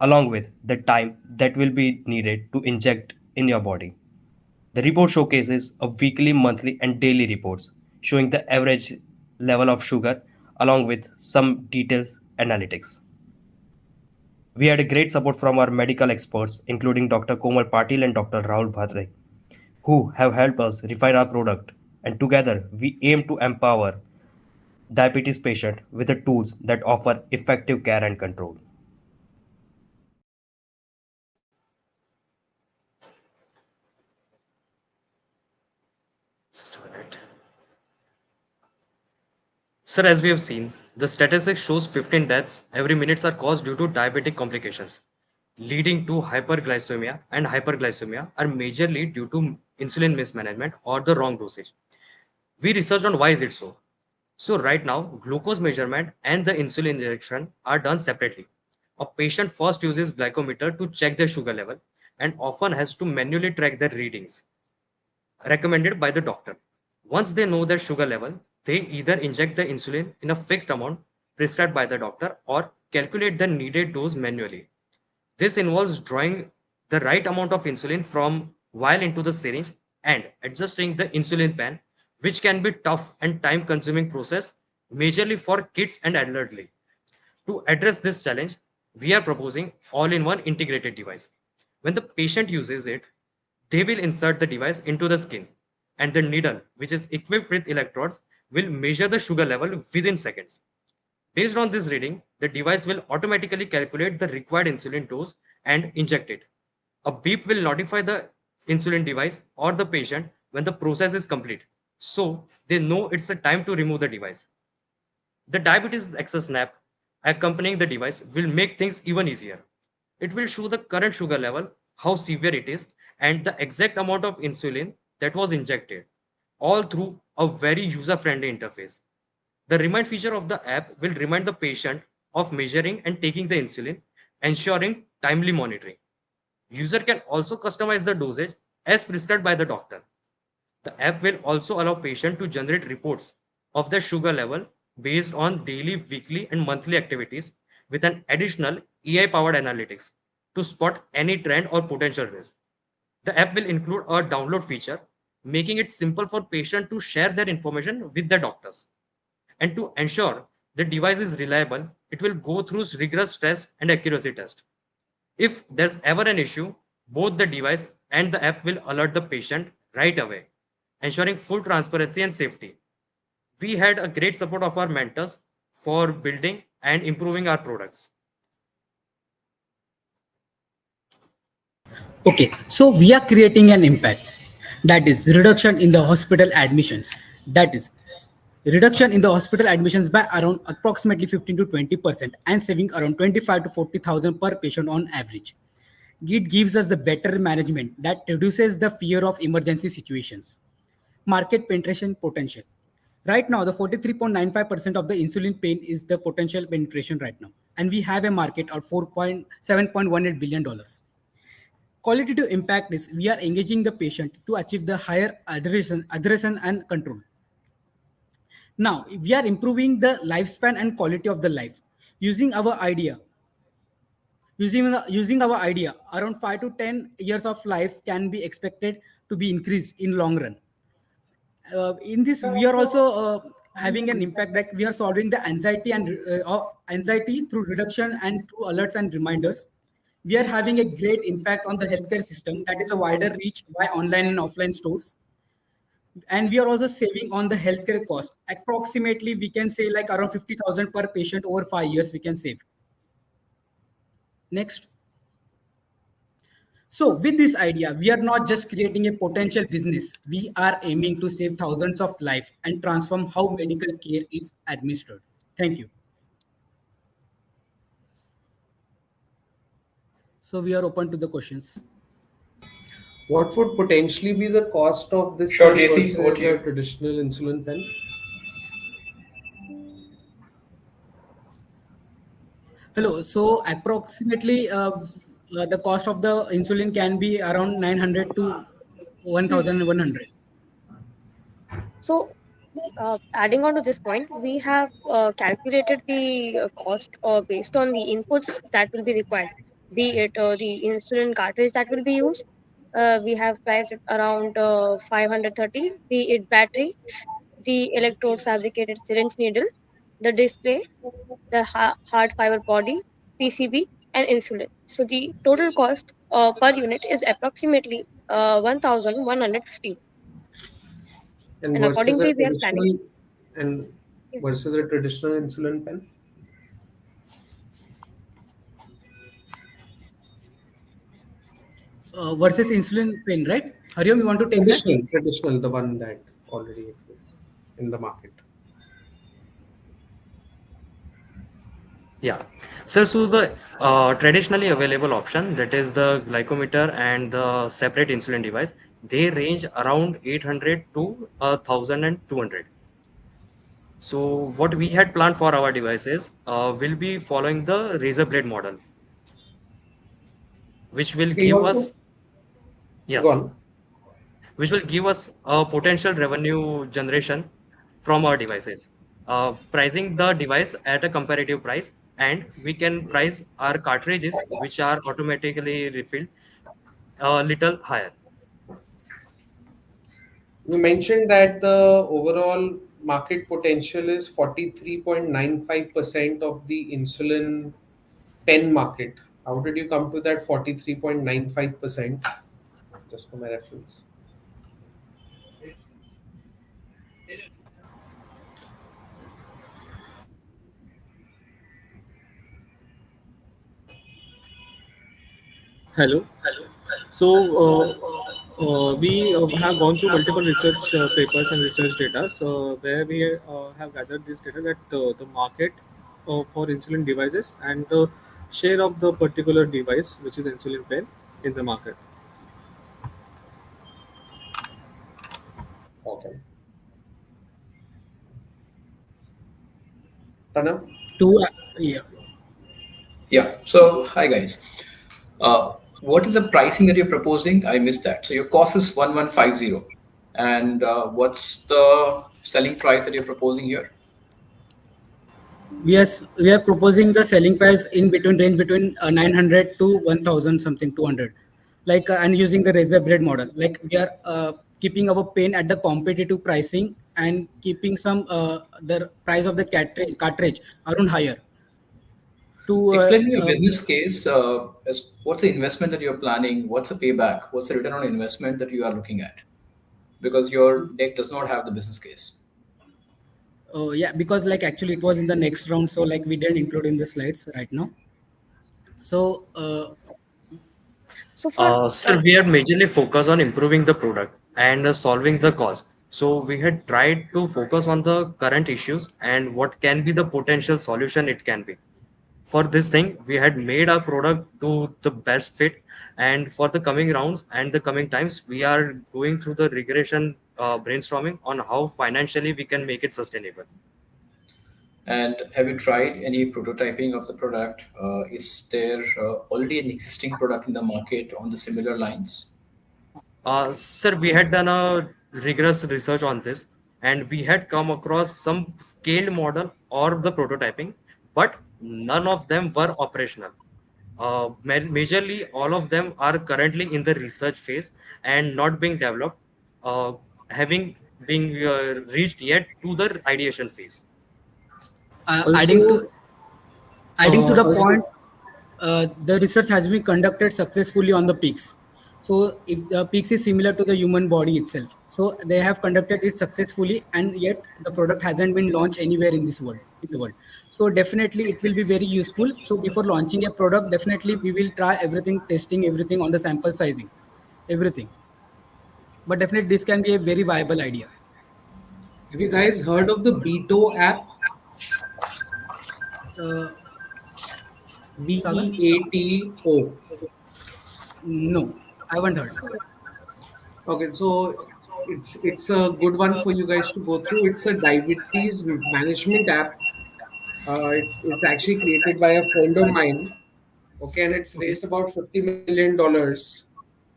along with the time that will be needed to inject in your body. The report showcases a weekly, monthly, and daily reports showing the average level of sugar along with some details analytics. We had a great support from our medical experts, including Dr. Komal Patil and Dr. Rahul Bhadre, who have helped us refine our product. And together, we aim to empower diabetes patients with the tools that offer effective care and control. Just a minute. Sir, as we have seen, the statistics shows 15 deaths every minute are caused due to diabetic complications, leading to hyperglycemia, and hyperglycemia are majorly due to insulin mismanagement or the wrong dosage. We researched on why is it so. So right now, glucose measurement and the insulin injection are done separately. A patient first uses glycometer to check their sugar level and often has to manually track their readings recommended by the doctor. Once they know their sugar level, they either inject the insulin in a fixed amount prescribed by the doctor or calculate the needed dose manually. This involves drawing the right amount of insulin from vial into the syringe and adjusting the insulin pen, which can be tough and time consuming process majorly for kids and elderly. To address this challenge, we are proposing all-in-one integrated device. When the patient uses it, they will insert the device into the skin, and the needle, which is equipped with electrodes, will measure the sugar level within seconds. Based on this reading, the device will automatically calculate the required insulin dose and inject it. A beep will notify the insulin device or the patient when the process is complete, so they know it's the time to remove the device. The diabetes access app accompanying the device will make things even easier. It will show the current sugar level, how severe it is, and the exact amount of insulin that was injected, all through a very user-friendly interface. The remind feature of the app will remind the patient of measuring and taking the insulin, ensuring timely monitoring. User can also customize the dosage as prescribed by the doctor. The app will also allow patient to generate reports of their sugar level based on daily, weekly, and monthly activities with an additional AI-powered analytics to spot any trend or potential risk. The app will include a download feature, making it simple for patients to share their information with their doctors. And to ensure the device is reliable, it will go through rigorous stress and accuracy test. If there's ever an issue, both the device and the app will alert the patient right away, ensuring full transparency and safety. We had a great support of our mentors for building and improving our products. Okay, so we are creating an impact, that is reduction in the hospital admissions. That is reduction in the hospital admissions by around approximately 15 to 20% and saving around 25 to 40,000 per patient on average. It gives us the better management that reduces the fear of emergency situations. Market penetration potential. Right now, the 43.95% of the insulin pain is the potential penetration right now. And we have a market of $7.18 billion. Qualitative impact is we are engaging the patient to achieve the higher adhesion and control. Now, we are improving the lifespan and quality of the life. Using our idea, using our idea, around 5 to 10 years of life can be expected to be increased in long run. In this, we are also having an impact that we are solving the anxiety through reduction and through alerts and reminders. We are having a great impact on the healthcare system, that is a wider reach by online and offline stores. And we are also saving on the healthcare cost. Approximately, we can say like around 50,000 per patient over 5 years we can save. Next. So with this idea, we are not just creating a potential business. We are aiming to save thousands of lives and transform how medical care is administered. Thank you. So we are open to the questions. What would potentially be the cost of this Sure, pen JC, over versus to a you. traditional insulin pen? Hello. So approximately the cost of the insulin can be around 900 to 1,100. So, adding on to this point, we have calculated the cost based on the inputs that will be required, be it the insulin cartridge that will be used. We have priced it around 530, be it battery, the electrode fabricated syringe needle, the display, the hard fiber body, PCB, and insulin. So the total cost per unit is approximately 1,150. And And versus a accordingly, we are planning. traditional and versus a traditional insulin pen. Versus insulin pen, right? Hariom, you want to take that? Traditional, the one that already exists in the market. Yeah. So the traditionally available option, that is the glycometer and the separate insulin device, they range around 800 to 1,200. So what we had planned for our devices will be following the razor blade model, which will Okay, you give also us, go yes, on. which will give us a potential revenue generation from our devices. Pricing the device at a comparative price, and we can price our cartridges, which are automatically refilled, a little higher. You mentioned that the overall market potential is 43.95% of the insulin pen market. How did you come to that 43.95%? Just for my reference. Hello. So we have gone through multiple research papers and research data, so where we have gathered this data that the market for insulin devices and the share of the particular device, which is insulin pen, in the market. Okay. Pranav? Two, yeah. Yeah. So, hi guys. What is the pricing that you're proposing? I missed that. So your cost is 1150, and what's the selling price that you're proposing here? We are proposing the selling price in between range between 900 to 1,000 something 200, like and using the razor blade model. Like we are keeping our pen at the competitive pricing and keeping some the price of the cartridge around higher to Explain me your business case. As what's the investment that you're planning? What's the payback? What's the return on investment that you are looking at? Because your deck does not have the business case. yeah, because like actually it was in the next round, so like we didn't include in the slides right now. So So for Sir, we had majorly focused on improving the product and solving the cause. So we had tried to focus on the current issues and what can be the potential solution it can be. For this thing, we had made our product to the best fit. And for the coming rounds and the coming times, we are going through the regression brainstorming on how financially we can make it sustainable. And have you tried any prototyping of the product? Is there already an existing product in the market on the similar lines? Sir, we had done a rigorous research on this, and we had come across some scaled model or the prototyping, but none of them were operational. Majorly, all of them are currently in the research phase and not being developed, uh, having been reached yet to the ideation phase. adding to Also, adding to the also point, the research has been conducted successfully on the pigs. So, if the pigs is similar to the human body itself, so they have conducted it successfully, and yet the product hasn't been launched anywhere in this world. In the world, so definitely it will be very useful. So, before launching a product, definitely we will try everything, testing everything on the sample sizing, everything. But definitely, this can be a very viable idea. have you guys heard of the Beto app? Uh, Saga? Beato. No, I haven't heard. Okay, so it's a good one for you guys to go through. It's a diabetes management app. It's actually created by a friend of mine. Okay, and it's Okay. raised about $50 million.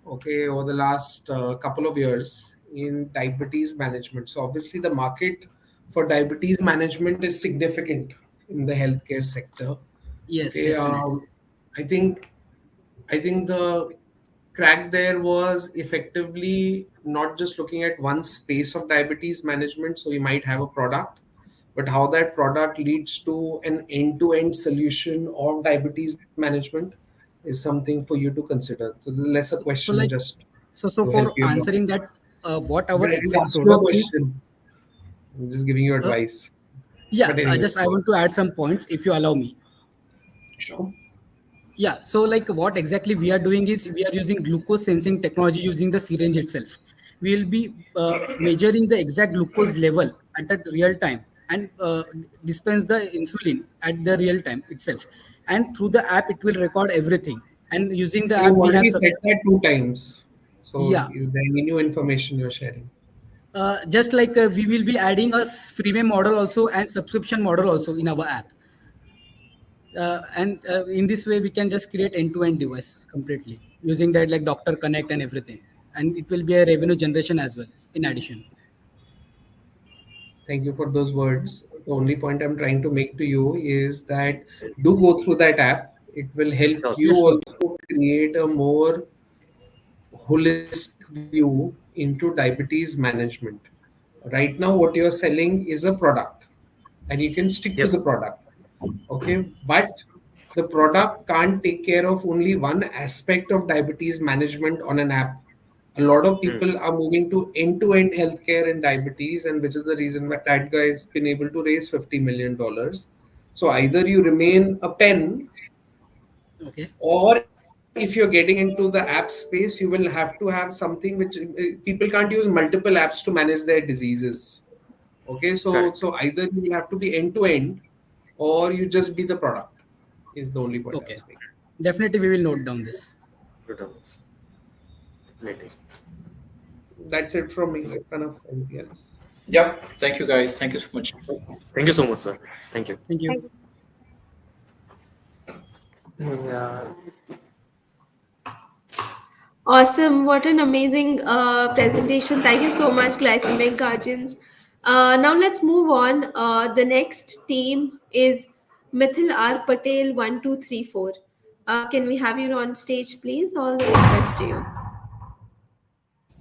okay, over the last couple of years in diabetes management. So obviously the market for diabetes management is significant in the healthcare sector. Yes, Okay, definitely. I think I think the crack there was effectively not just looking at one space of diabetes management. So you might have a product, but how that product leads to an end-to-end solution of diabetes management is something for you to consider. So this is less a So question like, just so to help for you along. answering that, what But our I didn't exact ask you a product is. question. I'm just giving you Uh, advice. yeah, But anyway, just I want to add some points if you allow me. sure. Yeah, so like what exactly we are doing is we are using glucose sensing technology using the syringe itself. We will be measuring the exact glucose level at that real time and dispense the insulin at the real time itself. And through the app, it will record everything. And using the You've app, we have already said that two times. So yeah, is there any new information you're sharing? just like we will be adding a freemium model also and subscription model also in our app. And in this way we can just create end-to-end device completely using that like doctor connect and everything, and it will be a revenue generation as well in addition. Thank you for those words. The only point I'm trying to make to you is that do go through that app. It will help Sure, you Yes, sure. also create a more holistic view into diabetes management. Right now, what you're selling is a product, and you can stick to yes, the product. Okay, but the product can't take care of only one aspect of diabetes management on an app. A lot of hmm, people are moving to end-to-end healthcare in diabetes, and which is the reason why that guy has been able to raise $50 million. So either you remain a pen, Okay. or if you're getting into the app space, you will have to have something which people can't use multiple apps to manage their diseases. Okay, so correct. either you will have to be end-to-end, or you just be the product. Is the only point I Okay, was making. definitely we will note down this. Good numbers. Definitely. That's it from me. Pranav, anything else? Yep. Thank you, guys. Thank you so much. Thank you so much, sir. Thank you. Thank you. Thank you. Yeah. Awesome. What an amazing presentation. Thank you so much, Glycemic Guardians. Now let's move on. The next team is Mithil R. Patel 1234. Can we have you on stage, please? All the best to you.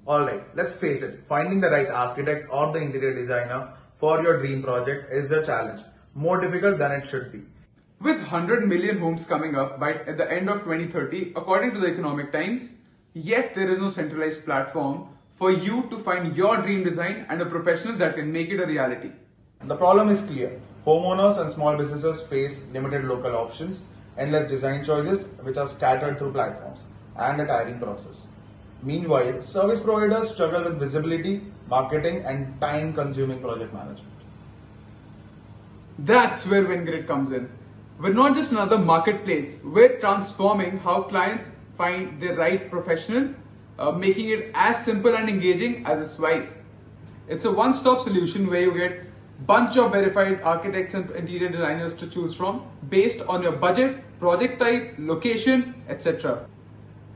Alright, let's face it, finding the right architect or the interior designer for your dream project is a challenge, more difficult than it should be. With 100 million homes coming up by at the end of 2030, according to the Economic Times, yet there is no centralized platform for you to find your dream design and a professional that can make it a reality. The problem is clear. Homeowners and small businesses face limited local options, endless design choices which are scattered through platforms, and a tiring process. Meanwhile, service providers struggle with visibility, marketing, and time consuming project management. That's where Wynngrid comes in. We're not just another marketplace, we're transforming how clients find the right professional, making it as simple and engaging as a swipe. It's a one-stop solution where you get bunch of verified architects and interior designers to choose from based on your budget, project type, location, etc.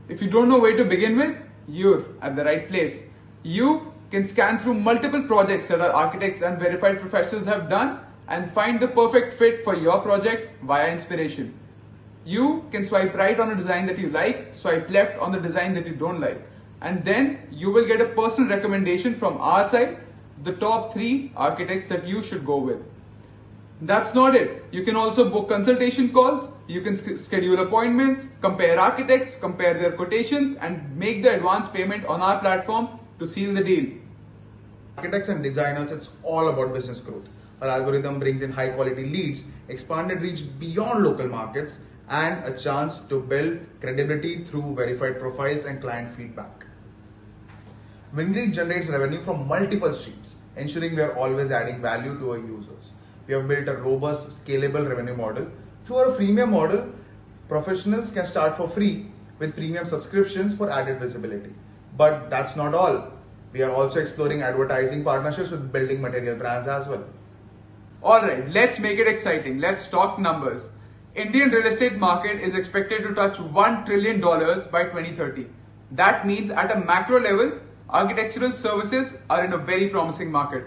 If you don't know where to begin with, you're at the right place. You can scan through multiple projects that our architects and verified professionals have done and find the perfect fit for your project via inspiration. You can swipe right on a design that you like, swipe left on the design that you don't like, and then you will get a personal recommendation from our side, the top 3 architects that you should go with. That's not it. You can also book consultation calls, you can schedule appointments, compare architects, compare their quotations, and make the advance payment on our platform to seal the deal. Architects and designers, it's all about business growth. Our algorithm brings in high quality leads, expanded reach beyond local markets, and a chance to build credibility through verified profiles and client feedback. Wynngrid generates revenue from multiple streams, ensuring we are always adding value to our users. We have built a robust, scalable revenue model. Through our freemium model, professionals can start for free with premium subscriptions for added visibility. But that's not all. We are also exploring advertising partnerships with building material brands as well. Alright, let's make it exciting. Let's talk numbers. Indian real estate market is expected to touch $1 trillion by 2030. That means at a macro level, architectural services are in a very promising market.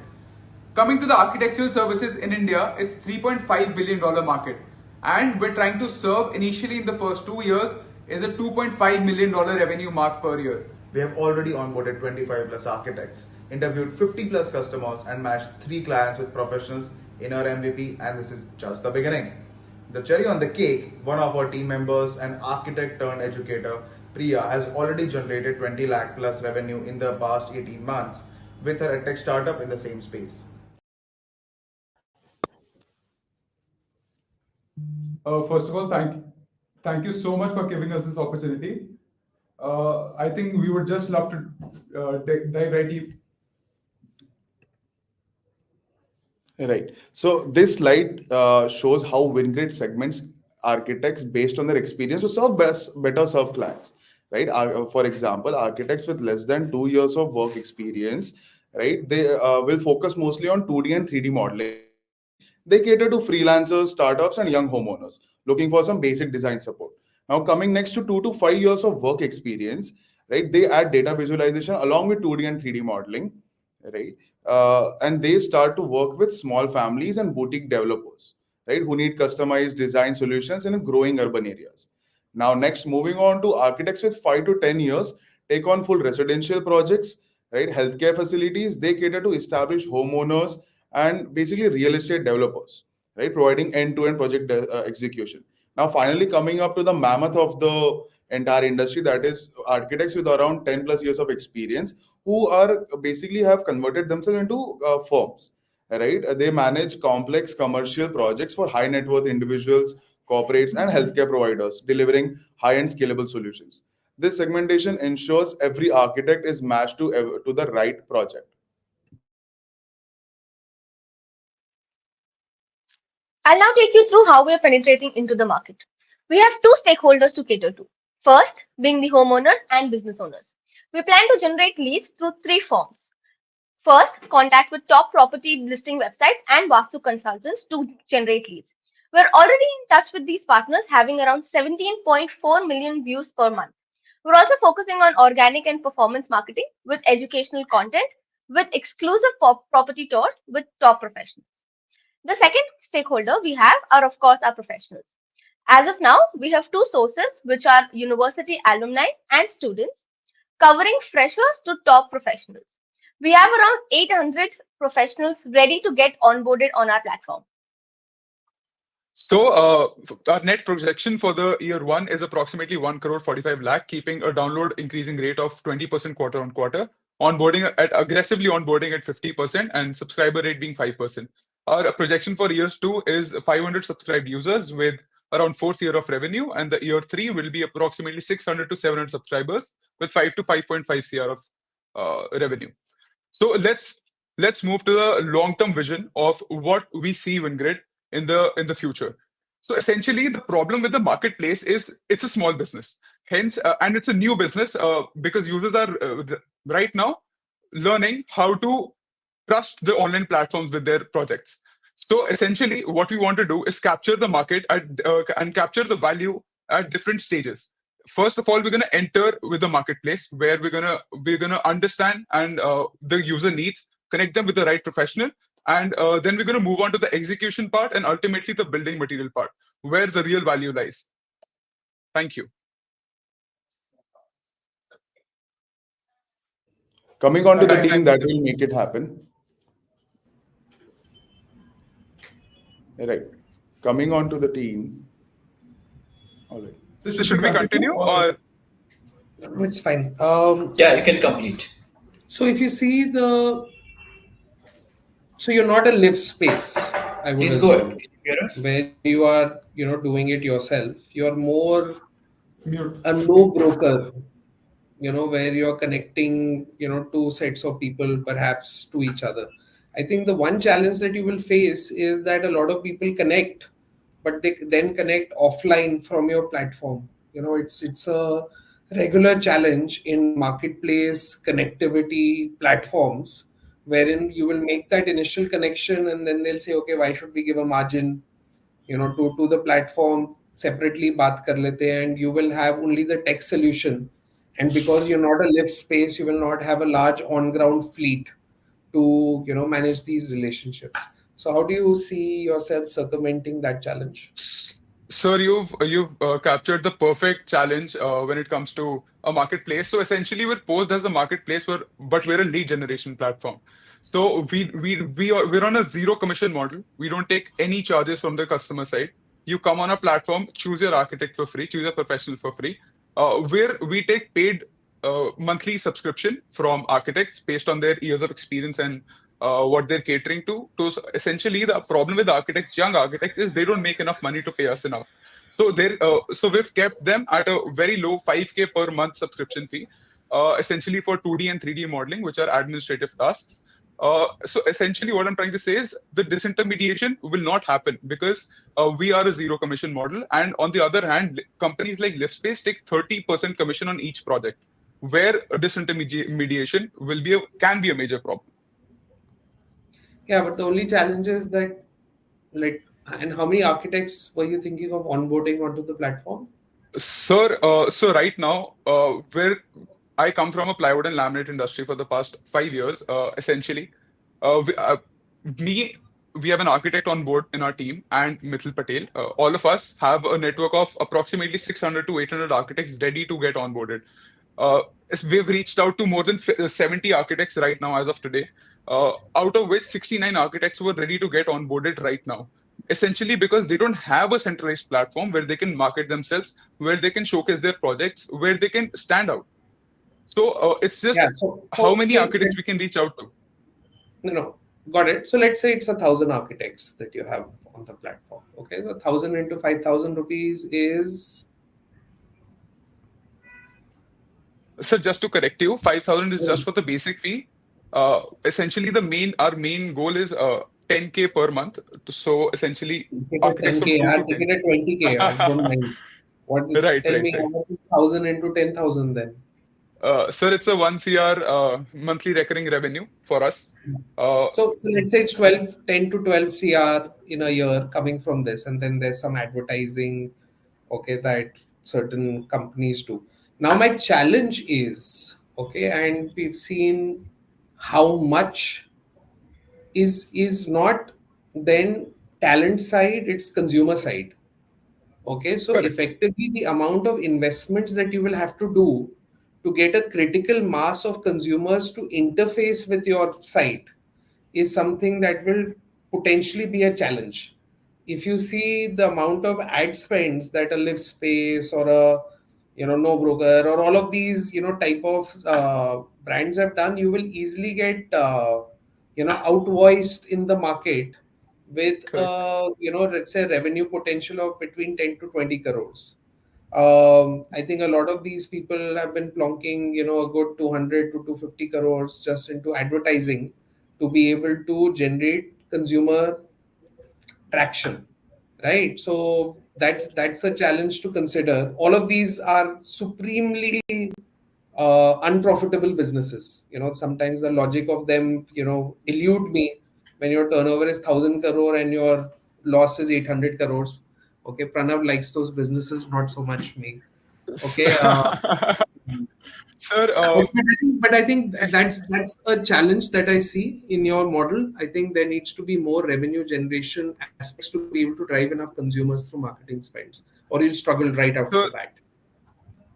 Coming to the architectural services in India, it's $3.5 billion market. And we're trying to serve initially in the first 2 years is a $2.5 million revenue mark per year. We have already onboarded 25 plus architects, interviewed 50 plus customers, and matched 3 clients with professionals in our MVP, and this is just the beginning. The cherry on the cake, one of our team members, an architect turned educator, Priya, has already generated 20 lakh plus revenue in the past 18 months with her tech startup in the same space. First of all, thank you so much for giving us this opportunity. I think we would just love to dive right deep. Right. So this slide shows how Wynngrid segments architects based on their experience to serve better serve clients. Right. For example, architects with less than 2 years of work experience, right, they will focus mostly on 2D and 3D modeling. They cater to freelancers, startups, and young homeowners looking for some basic design support. Now, coming next to 2 to 5 years of work experience, right, they add data visualization along with 2D and 3D modeling, right? And they start to work with small families and boutique developers, right, who need customized design solutions in growing urban areas. Now, next, moving on to architects with 5 to 10 years, take on full residential projects, right? Healthcare facilities, they cater to established homeowners and basically real estate developers, right? Providing end-to-end project execution. Now, finally, coming up to the mammoth of the entire industry, that is architects with around 10 plus years of experience who are basically have converted themselves into firms, right? They manage complex commercial projects for high net worth individuals, corporates, and healthcare providers, delivering high-end scalable solutions. This segmentation ensures every architect is matched to the right project. I'll now take you through how we are penetrating into the market. We have two stakeholders to cater to. First, being the homeowners and business owners. We plan to generate leads through three forms. First, contact with top property listing websites and Vastu consultants to generate leads. We're already in touch with these partners, having around 17.4 million views per month. We're also focusing on organic and performance marketing with educational content, with exclusive property tours with top professionals. The second stakeholder we have are, of course, our professionals. As of now, we have two sources, which are university alumni and students, covering freshers to top professionals. We have around 800 professionals ready to get onboarded on our platform. So our net projection for the year one is approximately 1 crore 45 lakh, keeping a download increasing rate of 20% quarter on quarter, aggressively onboarding at 50% and subscriber rate being 5%. Our projection for years two is 500 subscribed users with around 4 CR of revenue, and the year three will be approximately 600 to 700 subscribers with 5 to 5.5 CR of revenue. So let's move to the long-term vision of what we see Wynngrid in the future. So essentially, the problem with the marketplace is it's a small business, hence, and it's a new business because users are right now learning how to trust the online platforms with their projects. So essentially, what we want to do is capture the market and capture the value at different stages. First of all, we're going to enter with the marketplace where we're gonna understand and the user needs, connect them with the right professional, and then we're going to move on to the execution part and ultimately the building material part, where the real value lies. Thank you. Coming on to the team that will make it happen. Right. Coming on to the team. All right. So should we continue or? No, it's fine. Yeah, you can complete. So if you see so you're not a live space, I would Please go ahead. assume, Can you hear us? where you are, doing it yourself. You're more Mute. a no broker, where you're connecting, two sets of people perhaps to each other. I think the one challenge that you will face is that a lot of people connect, but they then connect offline from your platform. It's a regular challenge in marketplace connectivity platforms, wherein you will make that initial connection and then they'll say, okay, why should we give a margin, to the platform separately baat kar lete, and you will have only the tech solution and because you're not a lift space, you will not have a large on ground fleet to manage these relationships. So how do you see yourself circumventing that challenge? Sir, you've captured the perfect challenge when it comes to a marketplace. So essentially, we're posed as a marketplace, but we're a lead generation platform. So we're on a zero commission model. We don't take any charges from the customer side. You come on a platform, choose your architect for free, choose a professional for free. Where we take paid monthly subscription from architects based on their years of experience and what they're catering to. So essentially, the problem with architects, young architects, is they don't make enough money to pay us enough. So we've kept them at a very low 5K per month subscription fee, essentially for 2D and 3D modeling, which are administrative tasks. So essentially, what I'm trying to say is the disintermediation will not happen because we are a zero commission model. And on the other hand, companies like LiftSpace take 30% commission on each project, where disintermediation can be a major problem. Yeah, but the only challenge is that, like, and how many architects were you thinking of onboarding onto the platform? Sir, so right now, where I come from a plywood and laminate industry for the past 5 years, essentially, uh, we, uh, me, we have an architect on board in our team and Mithil Patel. All of us have a network of approximately 600 to 800 architects ready to get onboarded. Uh, we've reached out to more than 70 architects right now as of today, out of which 69 architects were ready to get onboarded right now. Essentially, because they don't have a centralized platform where they can market themselves, where they can showcase their projects, where they can stand out. So it's just Yeah, so how many so architects we can reach out to. no, got it. So let's say it's 1,000 architects that you have on the platform. Okay, so 1,000 into 5,000 rupees is. So just to correct you, 5,000 is just for the basic fee. Essentially, our main goal is 10K per month. So essentially, Take it architects from 10K, 2 yeah, to take 10. it at 20K. I don't mind. What? Right, Tell right, me how right. much is 1,000 into 10,000 then? Sir, it's a 1 CR monthly recurring revenue for us. So let's say it's 10 to 12 CR in a year coming from this, and then there's some advertising, okay, that certain companies do. Now my challenge is, okay, and we've seen how much is not then talent side, it's consumer side. Okay, so Correct. effectively, the amount of investments that you will have to do to get a critical mass of consumers to interface with your site is something that will potentially be a challenge. If you see the amount of ad spends that a Live Space or a No Broker or all of these type of brands have done, you will easily get outvoiced in the market with Correct. let's say revenue potential of between 10 to 20 crores. I think a lot of these people have been plonking a good 200 to 250 crores just into advertising to be able to generate consumer traction, right? So that's a challenge to consider. All of these are supremely unprofitable businesses. Sometimes the logic of them elude me when your turnover is 1,000 crore and your loss is 800 crores. Okay, Pranav likes those businesses, not so much me. Okay. Sir, But I think es- that's a challenge that I see in your model. I think there needs to be more revenue generation aspects to be able to drive enough consumers through marketing spends, or you'll struggle right out the sir, bat.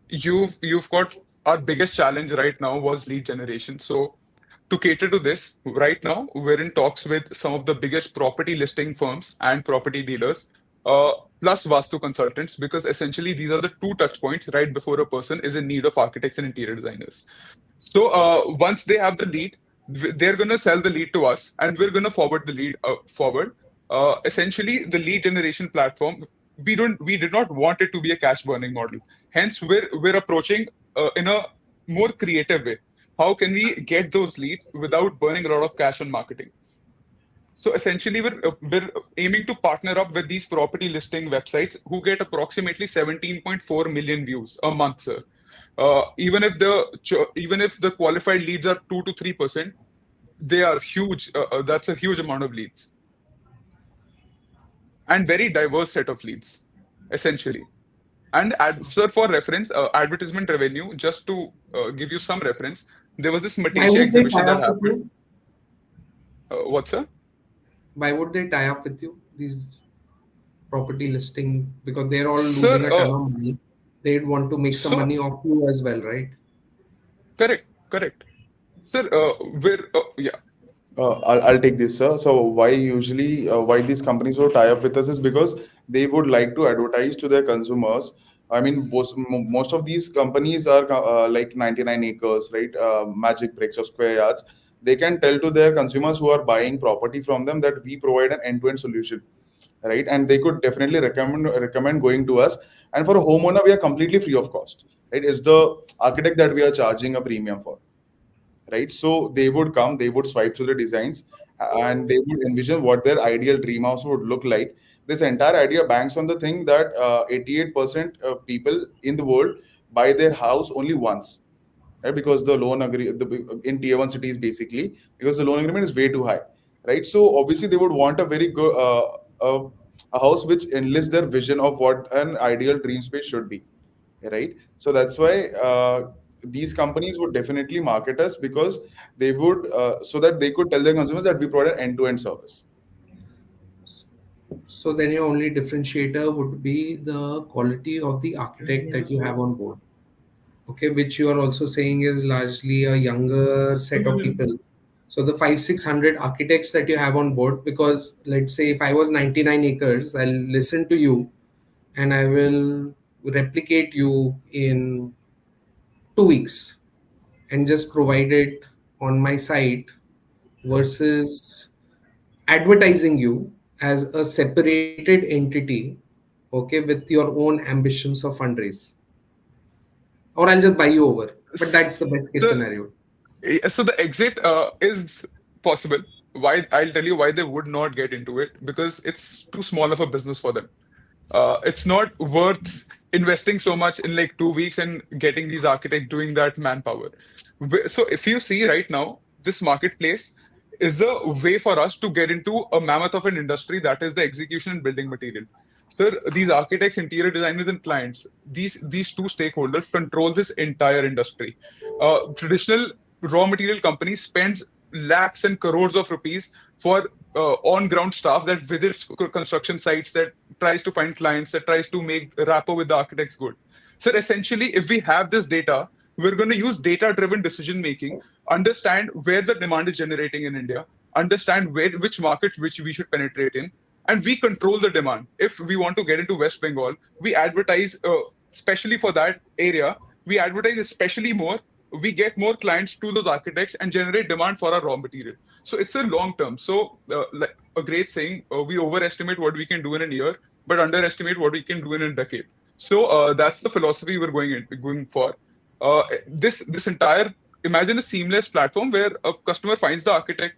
you've got our biggest challenge right now was lead generation. So to cater to this, right now we're in talks with some of the biggest property listing firms and property dealers, uh, plus Vastu consultants, because essentially these are the two touch points right before a person is in need of architects and interior designers. So once they have the lead, they're going to sell the lead to us, and we're going to forward the lead forward. Essentially, the lead generation platform, we did not want it to be a cash burning model. Hence, we're approaching in a more creative way. How can we get those leads without burning a lot of cash on marketing? So essentially, we're aiming to partner up with these property listing websites who get approximately 17.4 million views a month, sir. Even if the qualified leads are 2 to 3%, they are huge. That's a huge amount of leads and very diverse set of leads, essentially. And sir, for reference, advertisement revenue, just to give you some reference, there was this Why Matisha would they exhibition tie that up with happened. you? What, sir? Why would they tie up with you? These property listing, because they're all Sir, losing a ton of money. They'd want to make some so money off you as well, right? correct, correct. Sir, yeah. I'll take this, sir. So why these companies would tie up with us is because they would like to advertise to their consumers. I mean, most of these companies are like 99 acres, right? Magic bricks or square yards. They can tell to their consumers who are buying property from them that we provide an end-to-end solution, right? And they could definitely recommend going to us. And for a homeowner, we are completely free of cost, right? It's the architect that we are charging a premium for, right? So they would come, they would swipe through the designs, and they would envision what their ideal dream house would look like. This entire idea banks on the thing that 88% of people in the world buy their house only once, right? Because the in tier 1 cities, basically, because the loan agreement is way too high, right? So obviously they would want a very good a house which enlists their vision of what an ideal dream space should be, right? So that's why these companies would definitely market us, because they would so that they could tell their consumers that we provide an end-to-end service. So then your only differentiator would be the quality of the architect that you have on board. Okay, which you are also saying is largely a younger set of people. So the 500-600 architects that you have on board, because let's say if I was 99 acres, I'll listen to you and I will replicate you in 2 weeks and just provide it on my site, versus advertising you as a separated entity, okay, with your own ambitions of fundraise, or I'll just buy you over. But that's the best case So, scenario. so the exit is possible. Why? I'll tell you why they would not get into it, because it's too small of a business for them. It's not worth investing so much in like 2 weeks and getting these architects doing that manpower. So if you see right now, this marketplace is a way for us to get into a mammoth of an industry, that is the execution and building material. Sir, these architects, interior designers, and clients, these two stakeholders control this entire industry. Traditional raw material companies spends lakhs and crores of rupees for on-ground staff that visits construction sites, that tries to find clients, that tries to make rapport with the architects good. So essentially, if we have this data, we're going to use data-driven decision making, understand where the demand is generating in India, understand which markets which we should penetrate in, and we control the demand. If we want to get into West Bengal, we advertise especially for that area. We advertise especially more. We get more clients to those architects and generate demand for our raw material. So it's a long term. So like a great saying, we overestimate what we can do in a year, but underestimate what we can do in a decade. So that's the philosophy we're going for. This entire, imagine a seamless platform where a customer finds the architect,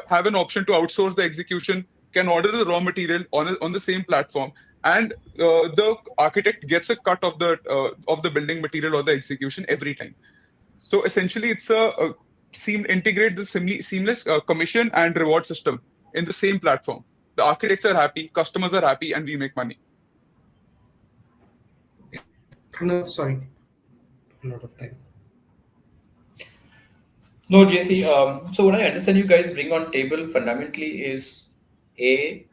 have an option to outsource the execution, can order the raw material on the same platform, and the architect gets a cut of the building material or the execution every time. So essentially, it's integrate the seamless commission and reward system in the same platform. The architects are happy, customers are happy, and we make money. No, sorry, a lot of time. No, JC. So what I understand you guys bring on table fundamentally is the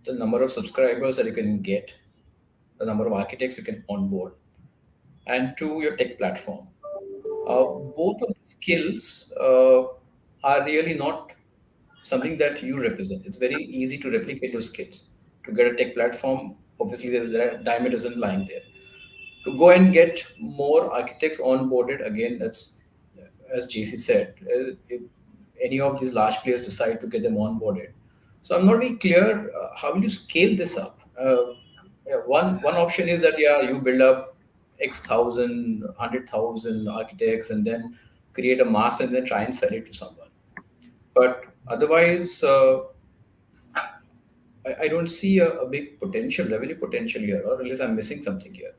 number of subscribers that you can get, the number of architects you can onboard, and two, your tech platform. Both of the skills are really not something that you represent. It's very easy to replicate those skills. To get a tech platform, obviously there's a diamond isn't lying there. To go and get more architects onboarded, again, that's as JC said, if any of these large players decide to get them onboarded. So I'm not very clear how will you scale this up. Yeah, one option is that yeah, you build up X thousand, 100,000 architects and then create a mass and then try and sell it to someone. But otherwise, I don't see a big potential, revenue potential here, or at least I'm missing something here.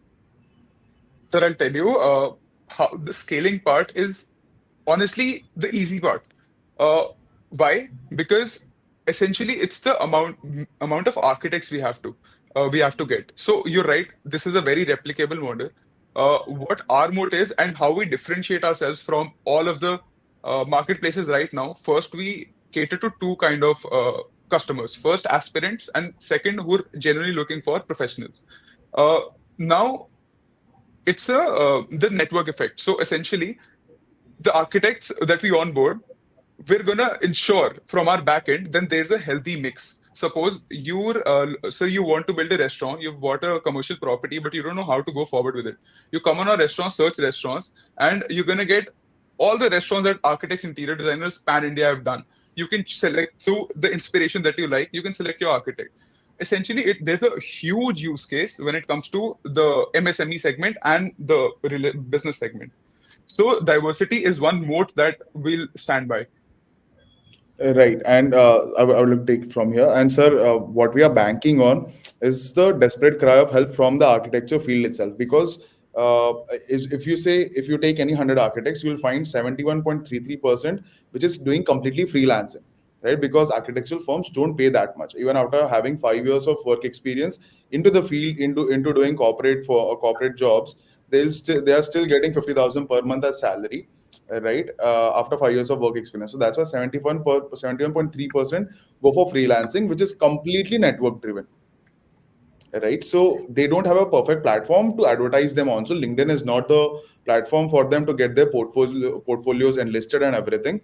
Sir, I'll tell you how the scaling part is honestly the easy part. Uh, why? Because essentially it's the amount of architects we have to. we have to get. So you're right. This is a very replicable model. What our moat is and how we differentiate ourselves from all of the marketplaces right now. First, we cater to two kind of customers. First, aspirants, and second, who are generally looking for professionals. Uh, Now, it's the network effect. So essentially, the architects that we onboard, we're gonna ensure from our back end, then there's a healthy mix. Suppose you want to build a restaurant, you've bought a commercial property, but you don't know how to go forward with it. You come on a restaurant, search restaurants, and you're gonna get all the restaurants that architects, interior designers, pan India have done. You can select through the inspiration that you like. You can select your architect. Essentially, there's a huge use case when it comes to the MSME segment and the business segment. So diversity is one moat that we'll stand by. Right, and I will take it from here. And sir, what we are banking on is the desperate cry of help from the architecture field itself. Because if you take any 100 architects, you will find 71.33% which is doing completely freelancing, right? Because architectural firms don't pay that much, even after having 5 years of work experience into the field, into doing corporate jobs. They are still getting 50,000 per month as salary, right? After 5 years of work experience. So that's why 71.3% go for freelancing, which is completely network driven, right? So they don't have a perfect platform to advertise them on. So LinkedIn is not the platform for them to get their portfolios enlisted and everything.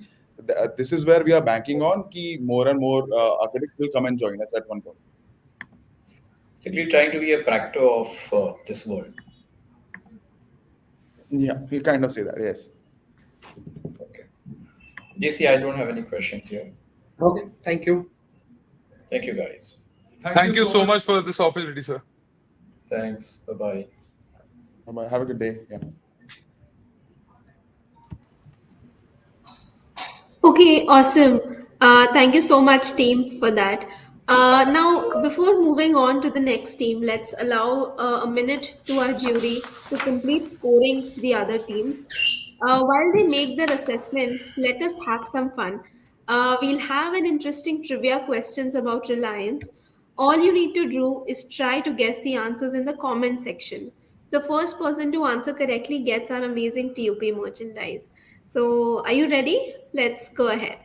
This is where we are banking on key more and more architects will come and join us at one point. Basically, trying to be a practice of this world. Yeah, you kind of say that, yes. Okay. JC, I don't have any questions here. Okay, thank you. Thank you, guys. Thank you so much for this opportunity, sir. Thanks. Bye-bye. Bye-bye. Have a good day. Yeah. Okay, awesome. Thank you so much, team, for that. Now, before moving on to the next team, let's allow a minute to our jury to complete scoring the other teams. While they make their assessments, let us have some fun. We'll have an interesting trivia questions about Reliance. All you need to do is try to guess the answers in the comment section. The first person to answer correctly gets our amazing TUP merchandise. So, are you ready? Let's go ahead.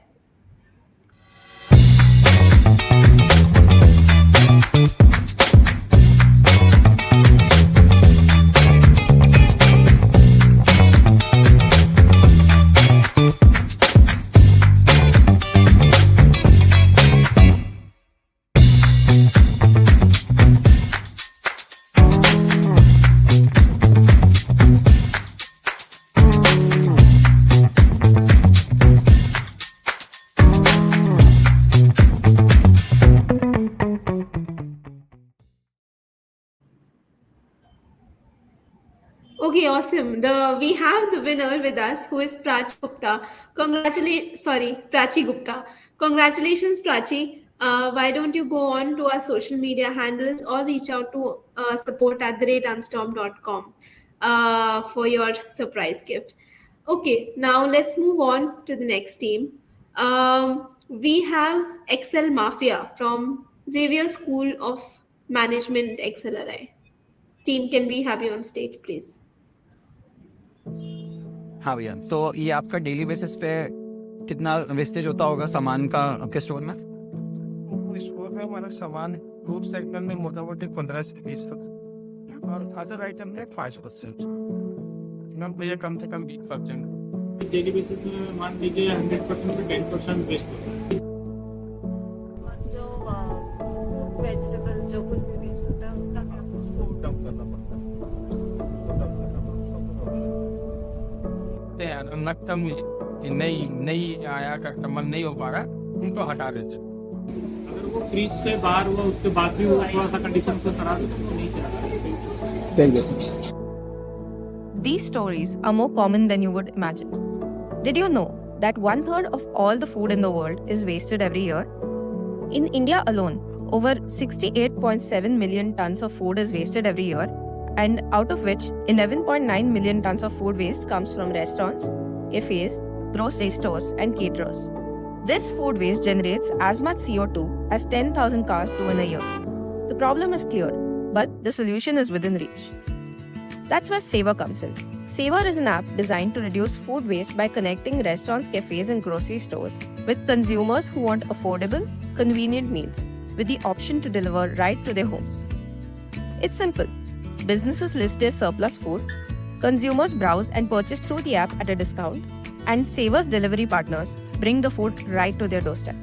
Okay, awesome. We have the winner with us, who is Prachi Gupta. Prachi Gupta. Congratulations, Prachi. Why don't you go on to our social media handles or reach out to support@unstorm.com for your surprise gift. Okay, now let's move on to the next team. We have Excel Mafia from Xavier School of Management XLRI. Team, can we have you on stage, please? हाँ भैया, तो ये आपका daily basis पे कितना wastage होता होगा सामान का आपके स्टोर में? स्टोर में हमारा सामान ग्रुप सेक्टर में मोटामोटी 15 से 20% और अदर आइटम में 5%। भैया कम से कम 20%। डेली बेसिस में मान लीजिए 100% में 10% वेस्ट होता है। जो वेजिटेबल जो कुछ भी वेस्ट होता है उसका कम करना पड़ता है। लगता मुझे नहीं आया, कस्टमर नहीं हो पा रहा, उनको हटा देते। अगर वो फ्रीज से बाहर हुआ उसके बाद भी वो थोड़ा सा कंडीशन को खराब है तो नहीं चला। Thank you. These stories are more common than you would imagine. Did you know that 1/3 of all the food in the world is wasted every year? In India alone, over 68.7 million tons of food is wasted every year, and out of which 11.9 million tons of food waste comes from restaurants, cafes, grocery stores, and caterers. This food waste generates as much CO2 as 10,000 cars do in a year. The problem is clear, but the solution is within reach. That's where Saver comes in. Saver is an app designed to reduce food waste by connecting restaurants, cafes, and grocery stores with consumers who want affordable, convenient meals with the option to deliver right to their homes. It's simple. Businesses list their surplus food, consumers browse and purchase through the app at a discount, and Saver's delivery partners bring the food right to their doorstep.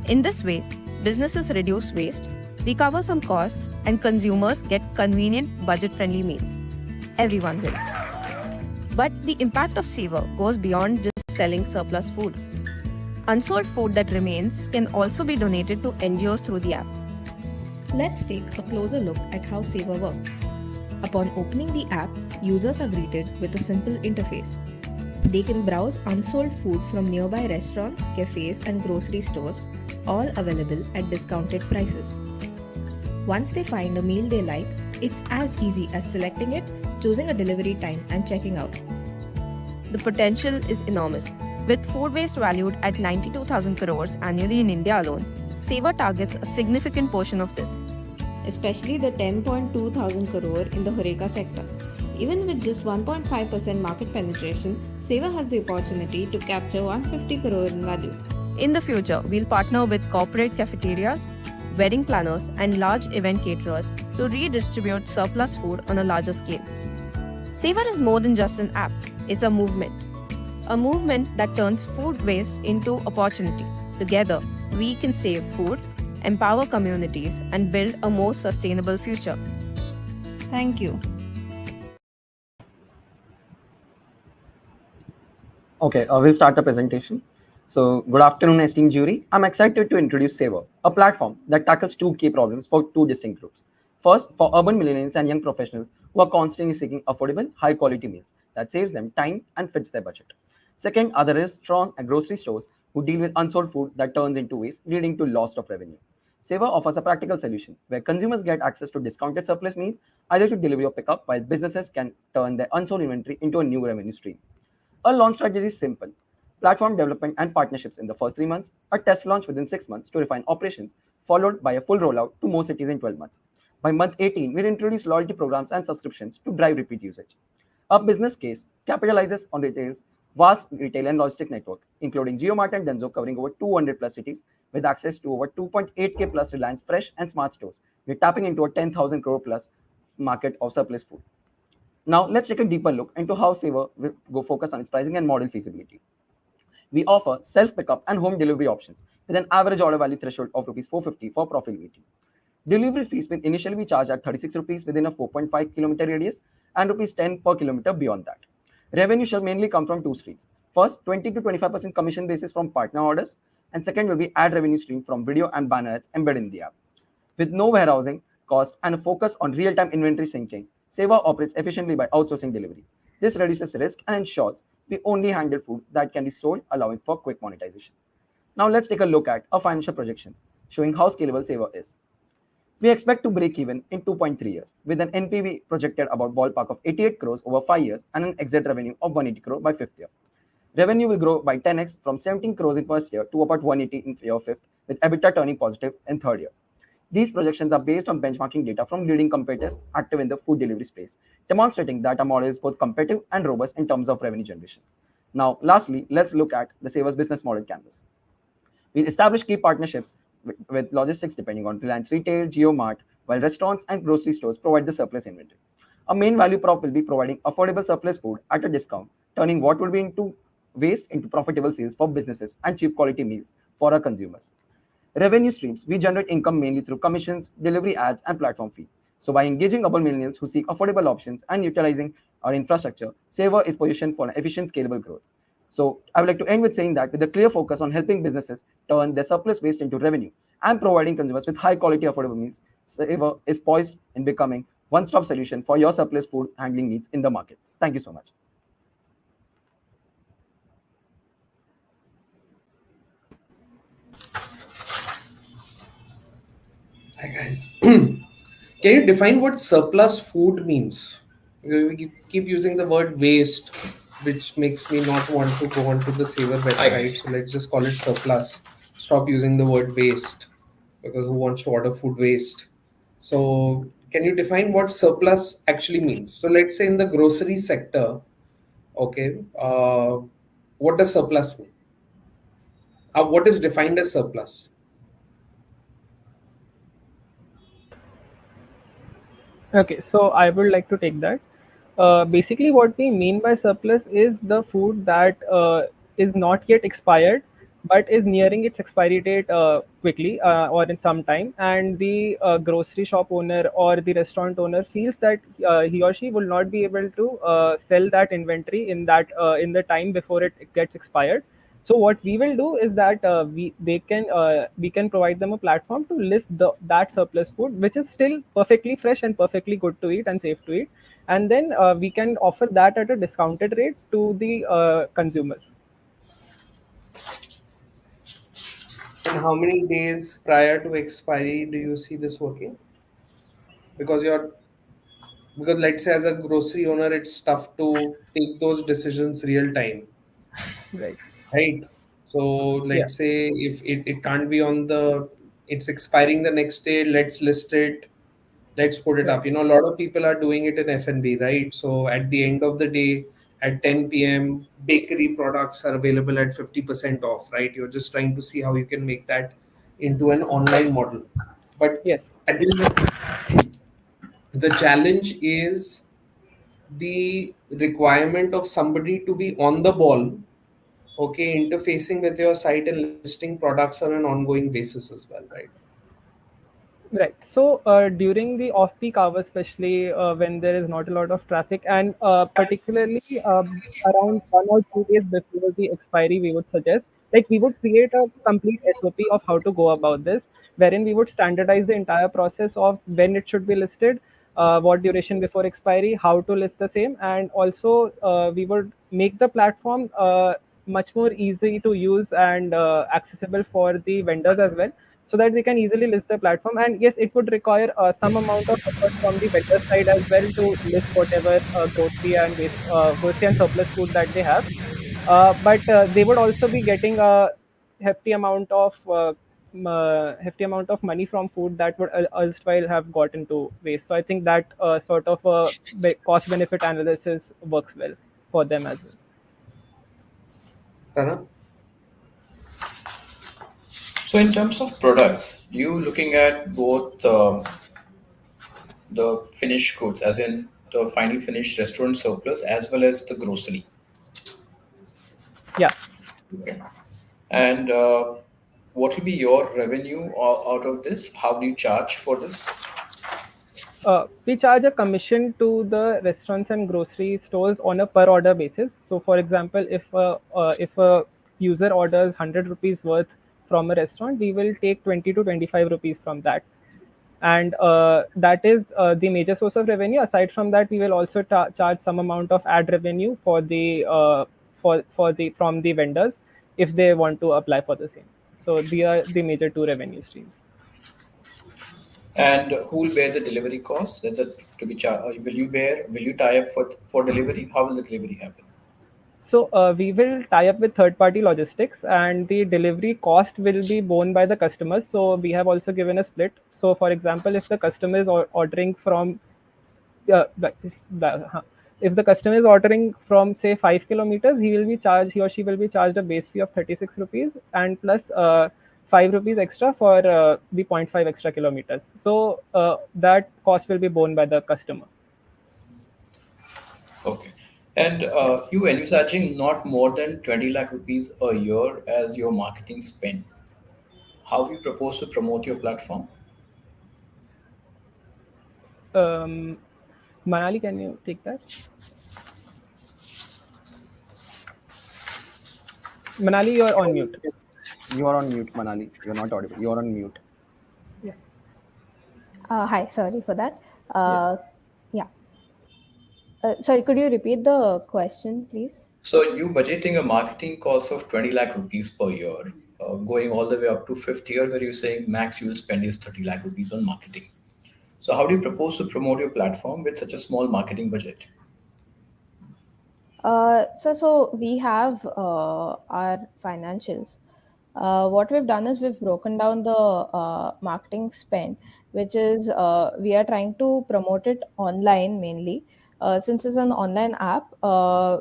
In this way, businesses reduce waste, recover some costs, and consumers get convenient, budget-friendly meals. Everyone wins. But the impact of Saver goes beyond just selling surplus food. Unsold food that remains can also be donated to NGOs through the app. Let's take a closer look at how Saver works. Upon opening the app, users are greeted with a simple interface. They can browse unsold food from nearby restaurants, cafes, and grocery stores, all available at discounted prices. Once they find a meal they like, it's as easy as selecting it, choosing a delivery time, and checking out. The potential is enormous. With food waste valued at 92,000 crores annually in India alone, Saver targets a significant portion of this, especially the 10.2 thousand crore in the HoReCa sector. Even with just 1.5% market penetration, Saver has the opportunity to capture 150 crore in value. In the future, we'll partner with corporate cafeterias, wedding planners, and large event caterers to redistribute surplus food on a larger scale. Saver is more than just an app, it's a movement. A movement that turns food waste into opportunity. Together, we can save food, empower communities, and build a more sustainable future. Thank you. Okay, we'll start the presentation. So, good afternoon, esteemed jury. I'm excited to introduce Saver, a platform that tackles two key problems for two distinct groups. First, for urban millennials and young professionals who are constantly seeking affordable, high-quality meals that saves them time and fits their budget. Second, other restaurants and grocery stores who deal with unsold food that turns into waste, leading to loss of revenue. Saver offers a practical solution where consumers get access to discounted surplus meal either to delivery or pickup, while businesses can turn their unsold inventory into a new revenue stream. Our launch strategy is simple. Platform development and partnerships in the first 3 months, a test launch within 6 months to refine operations, followed by a full rollout to more cities in 12 months. By month 18, we'll introduce loyalty programs and subscriptions to drive repeat usage. Our business case capitalizes on retail's vast retail and logistic network, including JioMart and Denso covering over 200 plus cities with access to over 2.8K plus Reliance fresh and smart stores. We're tapping into a 10,000 crore plus market of surplus food. Now, let's take a deeper look into how Saver will go focus on its pricing and model feasibility. We offer self-pickup and home delivery options with an average order value threshold of Rs 450 for profitability. Delivery fees will initially be charged at 36 rupees within a 4.5 kilometer radius and Rs 10 per kilometer beyond that. Revenue shall mainly come from two streams. First, 20 to 25% commission basis from partner orders, and second will be ad revenue stream from video and banner ads embedded in the app. With no warehousing cost and a focus on real-time inventory syncing, Saver operates efficiently by outsourcing delivery. This reduces risk and ensures we only handle food that can be sold, allowing for quick monetization. Now let's take a look at our financial projections, showing how scalable Saver is. We expect to break even in 2.3 years, with an NPV projected about ballpark of 88 crores over 5 years and an exit revenue of 180 crore by 5th year. Revenue will grow by 10x from 17 crores in first year to about 180 in year 5th, with EBITDA turning positive in third year. These projections are based on benchmarking data from leading competitors active in the food delivery space, demonstrating that our model is both competitive and robust in terms of revenue generation. Now, lastly, let's look at the Saver's business model canvas. We'll establish key partnerships with logistics depending on Reliance Retail, JioMart, while restaurants and grocery stores provide the surplus inventory. Our main value prop will be providing affordable surplus food at a discount, turning what would be into waste into profitable sales for businesses and cheap quality meals for our consumers. Revenue streams, we generate income mainly through commissions, delivery ads, and platform fee. So by engaging urban millennials who seek affordable options and utilizing our infrastructure, Saver is positioned for an efficient, scalable growth. So I would like to end with saying that with a clear focus on helping businesses turn their surplus waste into revenue and providing consumers with high quality affordable meals, Saver is poised in becoming one-stop solution for your surplus food handling needs in the market. Thank you so much. Hi guys. Can you define what surplus food means? We keep using the word waste, which makes me not want to go onto the Saver website. So let's just call it surplus. Stop using the word waste, because who wants to order food waste? So can you define what surplus actually means? So let's say in the grocery sector, okay, what does surplus mean? What is defined as surplus? Okay, so I would like to take that. Basically, what we mean by surplus is the food that is not yet expired but is nearing its expiry date quickly or in some time, and the grocery shop owner or the restaurant owner feels that he or she will not be able to sell that inventory in the time before it gets expired. So what we will do is that we can provide them a platform to list that surplus food which is still perfectly fresh and perfectly good to eat and safe to eat, and then we can offer that at a discounted rate to the consumers. And how many days prior to expiry do you see this working? Because you're because let's say as a grocery owner, it's tough to take those decisions real time, Right. right? So Yeah. let's say if it can't be on it's expiring the next day, let's list it, let's put it Right. up. A lot of people are doing it in F&B, right? So at the end of the day, at 10 p.m., bakery products are available at 50% off, right? You're just trying to see how you can make that into an online model. But Yes. I think the challenge is the requirement of somebody to be on the ball, okay, interfacing with your site and listing products on an ongoing basis as well, right? Right. So during the off-peak hours, especially when there is not a lot of traffic, and particularly around 1 or 2 days before the expiry, we would suggest, like we would create a complete SOP of how to go about this, wherein we would standardize the entire process of when it should be listed, what duration before expiry, how to list the same, and also we would make the platform much more easy to use and accessible for the vendors as well, so that they can easily list the platform. And yes, it would require some amount of effort from the vendor side as well to list whatever grocery and surplus food that they have. But they would also be getting a hefty amount of hefty amount of money from food that would elsewhile have got into waste. So I think that sort of a cost benefit analysis works well for them as well. Pranav? So in terms of products, you looking at both the finished goods, as in the finally finished restaurant surplus, as well as the grocery. Yeah. Okay. And what will be your revenue out of this? How do you charge for this? We charge a commission to the restaurants and grocery stores on a per order basis. So, for example, if a user orders 100 rupees worth from a restaurant, we will take 20 to 25 rupees from that, and that is the major source of revenue. Aside from that, we will also charge some amount of ad revenue for the for the from the vendors if they want to apply for the same. So, these are the major two revenue streams. And who will bear the delivery costs? That's it to be charged. Will you bear? Will you tie up for delivery? How will the delivery happen? So we will tie up with third-party logistics, and the delivery cost will be borne by the customers. So we have also given a split. So, for example, if the customer is ordering from uh, the, huh. if the customer is ordering from say 5 kilometers, he or she will be charged a base fee of 36 rupees and plus 5 rupees extra for the zero point 0.5 extra kilometers. So that cost will be borne by the customer. Okay. And you envisaging not more than 20 lakh rupees a year as your marketing spend. How do you propose to promote your platform? Um, Manali, can you take that? Manali, you're on mute. You are on mute, Manali. You're not audible. You are on mute. Yeah. Hi, sorry for that. Yeah. Yeah. Sorry, could you repeat the question, please? So you budgeting a marketing cost of 20 lakh rupees per year, going all the way up to fifth year, where you're saying max you will spend is 30 lakh rupees on marketing. So how do you propose to promote your platform with such a small marketing budget? So we have our financials. What we've done is we've broken down the marketing spend, which is we are trying to promote it online mainly. Since it's an online app,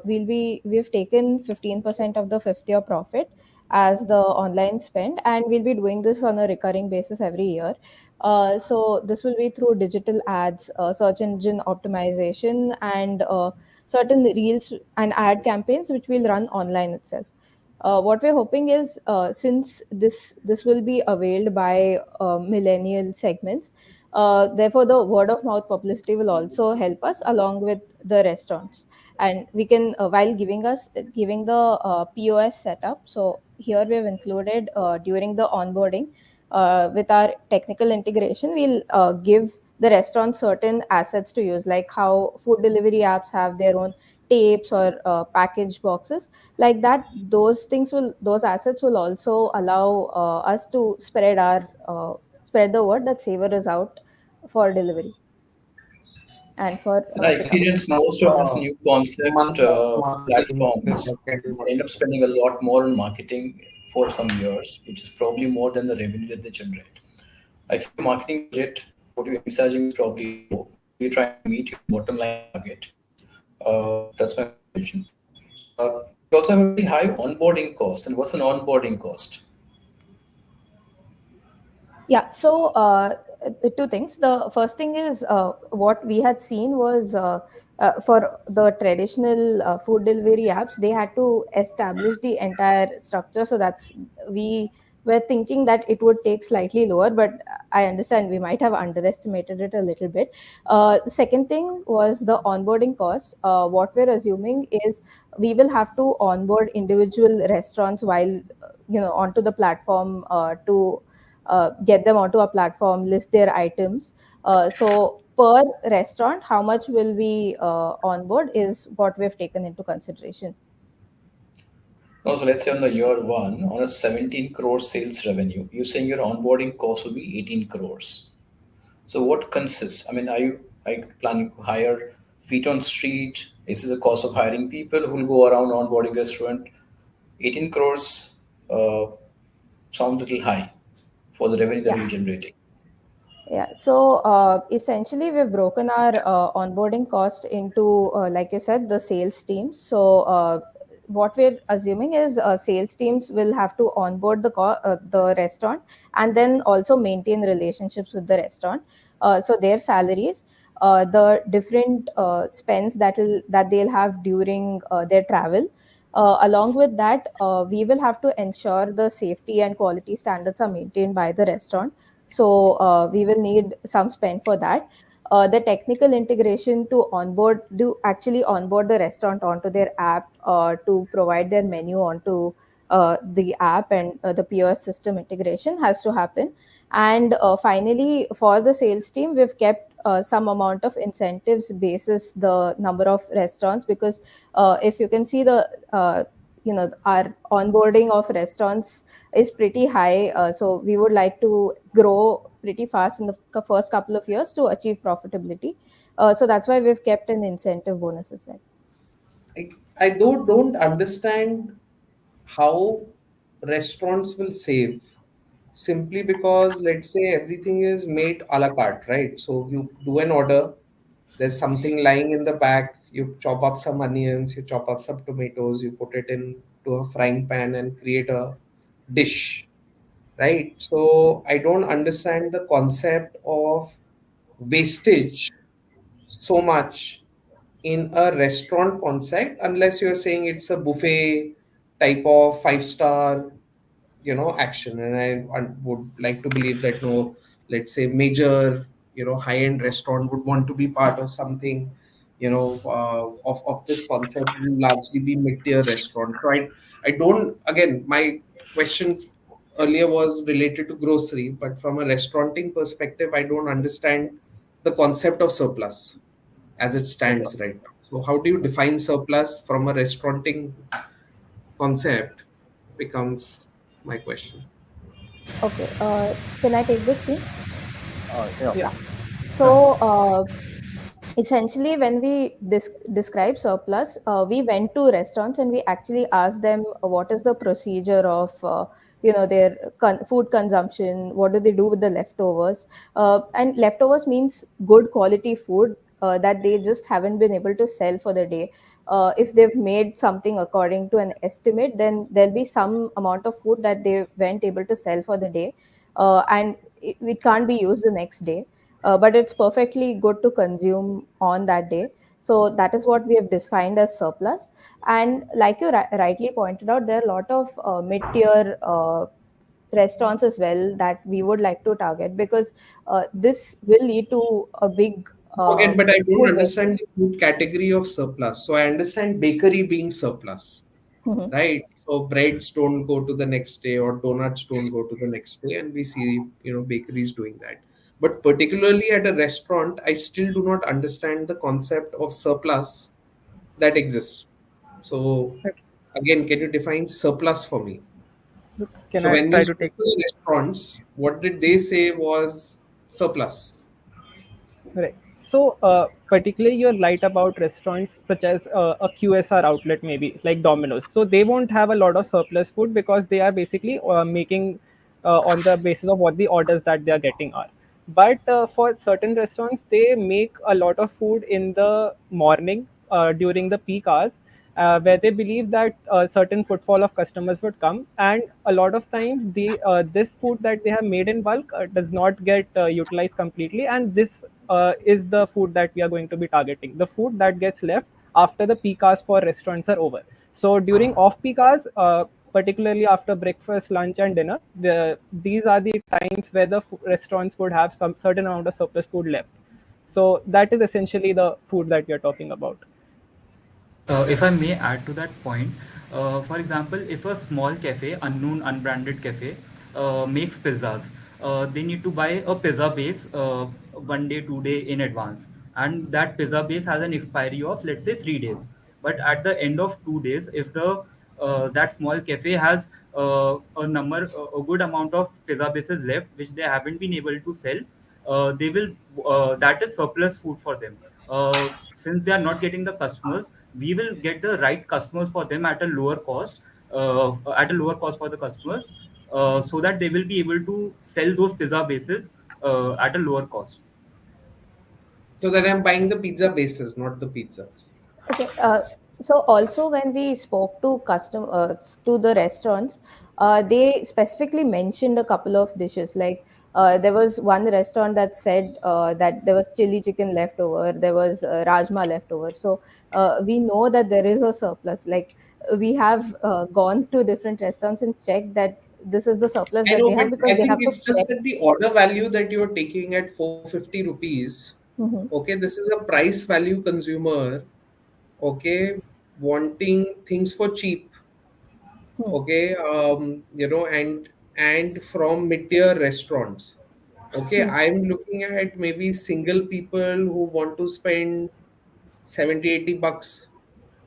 we've taken 15% of the fifth year profit as the online spend, and we'll be doing this on a recurring basis every year. So this will be through digital ads, search engine optimization, and certain reels and ad campaigns which we'll run online itself. What we're hoping is, since this will be availed by millennial segments, therefore the word of mouth publicity will also help us along with the restaurants, and we can, while giving the POS setup. So here we have included, during the onboarding, with our technical integration, we'll give the restaurant certain assets to use, like how food delivery apps have their own tapes or package boxes. Like that, those assets will also allow us to spread the word that Savor is out for delivery and for And I pickup. experienced most of this new concept platforms end up spending a lot more on marketing for some years, which is probably more than the revenue that they generate. I feel marketing budget, what you're envisaging is probably low. You're trying to meet your bottom line target. That's my question. You also have a very high onboarding cost. And what's an onboarding cost? Yeah, so two things. The first thing is, what we had seen was, for the traditional food delivery apps, they had to establish the entire structure. So we were thinking that it would take slightly lower, but I understand we might have underestimated it a little bit. The second thing was the onboarding cost. What we're assuming is we will have to onboard individual restaurants while onto the platform, to get them onto a platform, list their items. So per restaurant, how much will we onboard is what we've taken into consideration. Also, let's say on the year one, on a 17 crore sales revenue, you're saying your onboarding cost will be 18 crores. So what consists? I mean, are you planning to hire feet on street? Is this the cost of hiring people who will go around onboarding restaurant? 18 crores sounds a little high for the revenue that Yeah. you're generating. Yeah, so essentially we've broken our onboarding cost into, like you said, the sales teams. So what we're assuming is, sales teams will have to onboard the restaurant, and then also maintain relationships with the restaurant. So their salaries, the different spends that they'll have during their travel. Along with that, we will have to ensure the safety and quality standards are maintained by the restaurant. So we will need some spend for that. The technical integration to actually onboard the restaurant onto their app, to provide their menu onto the app, and the POS system integration has to happen. And finally, for the sales team, we've kept some amount of incentives basis the number of restaurants, because if you can see our onboarding of restaurants is pretty high. So we would like to grow pretty fast in the first couple of years to achieve profitability. So that's why we've kept an incentive bonus as well. I though don't understand how restaurants will save, simply because let's say everything is made a la carte, right? So you do an order, there's something lying in the back, you chop up some onions, you chop up some tomatoes, you put it into a frying pan and create a dish, right? So I don't understand the concept of wastage so much in a restaurant concept, unless you're saying it's a buffet type of five-star action. And I would like to believe that, no, let's say major high-end restaurant would want to be part of something of this concept, will largely be mid-tier restaurant. So I don't, again, my question earlier was related to grocery, but from a restauranting perspective, I don't understand the concept of surplus as it stands right now. So how do you define surplus from a restauranting concept becomes my question. Okay, can I take this team? Yeah. Yeah. So essentially when we describe surplus, we went to restaurants and we actually asked them what is the procedure of their food consumption, what do they do with the leftovers, and leftovers means good quality food that they just haven't been able to sell for the day. If they've made something according to an estimate, then there'll be some amount of food that they weren't able to sell for the day, and it can't be used the next day, but it's perfectly good to consume on that day. So that is what we have defined as surplus. And like you rightly pointed out, there are a lot of mid-tier restaurants as well that we would like to target, because this will lead to a big Again, but I don't food wastage. understand the food category of surplus. So I understand bakery being surplus, Mhm. right? So breads don't go to the next day or donuts don't go to the next day, and we see bakeries doing that. But particularly at a restaurant, I still do not understand the concept of surplus that exists. So again, can you define surplus for me? Can So I when you try to spoke take? to the restaurants, what did they say was surplus? Right. So, particularly, you're right about restaurants such as a QSR outlet, maybe like Domino's. So, they won't have a lot of surplus food because they are basically making on the basis of what the orders that they are getting are. But for certain restaurants, they make a lot of food in the morning during the peak hours, where they believe that a certain footfall of customers would come, and a lot of times the this food that they have made in bulk does not get utilized completely, and this is the food that we are going to be targeting, the food that gets left after the peak hours for restaurants are over. So during off peak hours, particularly after breakfast, lunch, and dinner, these are the times where the restaurants would have some certain amount of surplus food left. So that is essentially the food that we are talking about. If I may add to that point, for example, if a small cafe, unknown, unbranded cafe, makes pizzas, they need to buy a pizza base 1 day, 2 day in advance, and that pizza base has an expiry of, let's say, 3 days. But at the end of 2 days, if the that small cafe has a good amount of pizza bases left, which they haven't been able to sell, they will that is surplus food for them. Since they are not getting the customers, we will get the right customers for them at a lower cost for the customers, so that they will be able to sell those pizza bases at a lower cost. So that I'm buying the pizza bases, not the pizzas. Okay. So also when we spoke to to the restaurants, they specifically mentioned a couple of dishes. Like there was one restaurant that said that there was chili chicken leftover, there was rajma leftover. So we know that there is a surplus. Like we have gone to different restaurants and checked that this is the surplus I that know, they but have, because I they think have to it's just prep. that the order value that you're taking at 450 rupees. Mhm. Okay, this is a price value consumer. Okay, wanting things for cheap. Hmm. Okay, and from mid-tier restaurants. Okay, Hmm. I'm looking at maybe single people who want to spend 70-80 bucks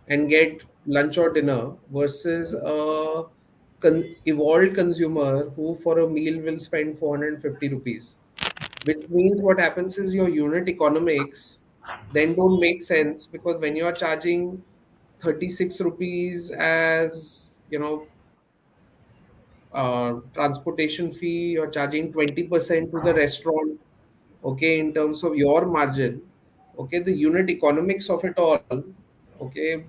and get lunch or dinner versus a evolved consumer who for a meal will spend 450 rupees, which means what happens is your unit economics then don't make sense, because when you are charging 36 rupees as transportation fee, you're charging 20% to the restaurant, okay, in terms of your margin. Okay, the unit economics of it all, okay,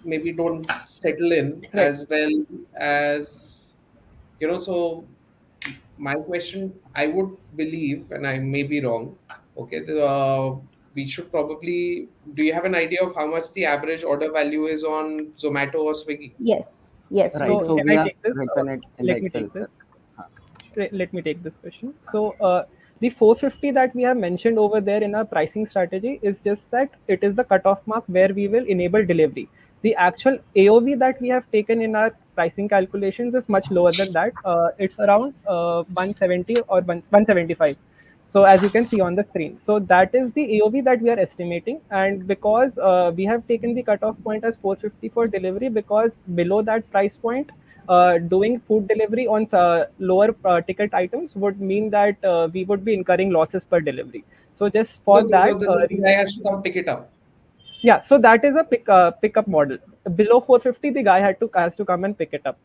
maybe don't settle in Right. as well as so my question, I would believe, and I may be wrong, okay, we should probably, do you have an idea of how much the average order value is on Zomato or Swiggy? Yes, yes, we Right. So So do. can we I have take this? written it in the Let me Excel take this. itself. Huh. Let me take this question. So the 450 that we have mentioned over there in our pricing strategy is just that it is the cutoff mark where we will enable delivery. The actual AOV that we have taken in our pricing calculations is much lower than that. It's around 170 or 175. So as you can see on the screen, so that is the AOV that we are estimating, and because we have taken the cutoff point as 450 for delivery, because below that price point doing food delivery on lower ticket items would mean that we would be incurring losses per delivery. So just for No, that, then the guy has to come pick it up. yeah, so that is a pickup model. Below 450, the guy has to come and pick it up.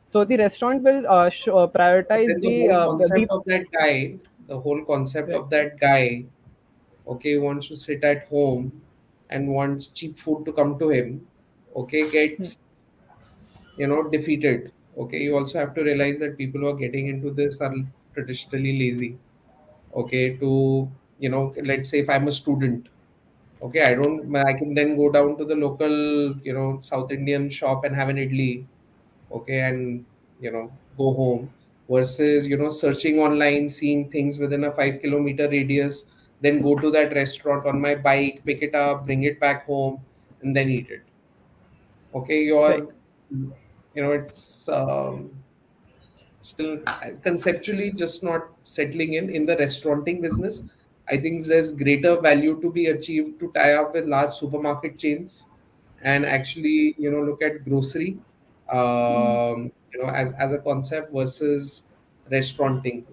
So the restaurant will prioritize Then the whole the concept of that guy, the whole concept right. of that guy, okay, wants to sit at home and wants cheap food to come to him, okay, Hmm. gets defeated. Okay, you also have to realize that people who are getting into this are traditionally lazy. Okay, to let's say if I'm a student, okay, I can then go down to the local South Indian shop and have an idli, okay, and go home, versus searching online, seeing things within a 5 kilometer radius, then go to that restaurant on my bike, pick it up, bring it back home, and then eat it. Okay, Right. it's still conceptually just not settling in the restauranting business. I think there's greater value to be achieved to tie up with large supermarket chains and actually look at grocery as a concept versus restauranting.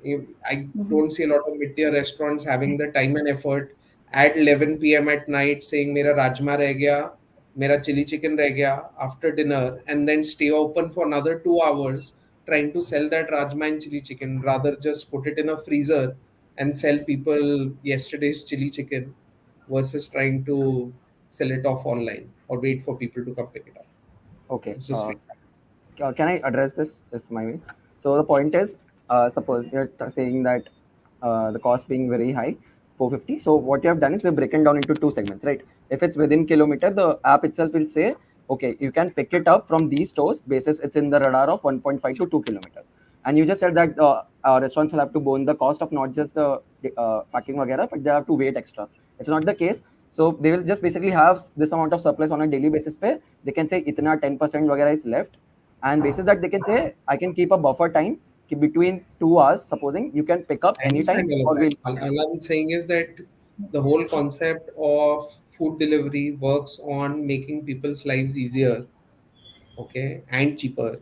I don't see a lot of mid-tier restaurants having the time and effort at 11 p.m. at night saying mera rajma reh gaya, mera chili chicken reh gaya after dinner, and then stay open for another 2 hours trying to sell that rajma and chili chicken, rather just put it in a freezer and sell people yesterday's chili chicken versus trying to sell it off online or wait for people to come pick it up. Okay. It's just Can I address this if my way? So the point is, suppose you're saying that the cost being very high, 450. So what you have done is we've broken down into two segments, right? If it's within kilometer, the app itself will say, okay, you can pick it up from these stores basis it's in the radar of 1.5 to 2 kilometers. And you just said that restaurants will have to borne the cost of not just the packing वगैरह, but they have to wait extra. It's not the case. So they will just basically have this amount of surplus on a daily basis. Pe they can say itna 10% वगैरह is left, and basis that they can say I can keep a buffer time between 2 hours. Supposing you can pick up I anytime, understand all of or that. we'll. All I'm saying is that the whole concept of food delivery works on making people's lives easier, okay, and cheaper.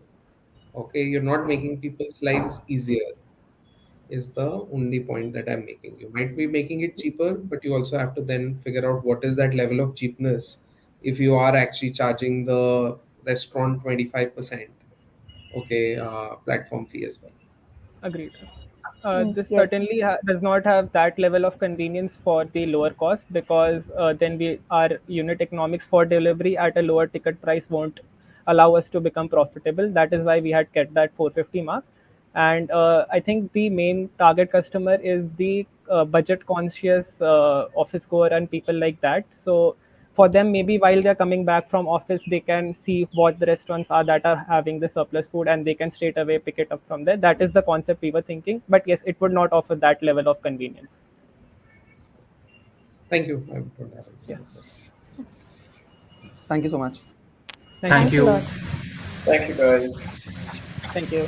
Okay, you're not making people's lives easier, is the only point that I'm making. You might be making it cheaper, but you also have to then figure out what is that level of cheapness if you are actually charging the restaurant 25%, okay, platform fee as well. Agreed. Mm, This yes. certainly does not have that level of convenience for the lower cost, because then our unit economics for delivery at a lower ticket price won't allow us to become profitable. That is why we had kept that 450 mark. And I think the main target customer is the budget conscious office goer and people like that. So for them, maybe while they're coming back from office, they can see what the restaurants are that are having the surplus food, and they can straight away pick it up from there. That is the concept we were thinking, but yes, it would not offer that level of convenience. Thank you. I don't have any Yeah. further questions. Thank you so much. Thank Thank Thanks a you. lot. you. Thank you, guys. Thank you.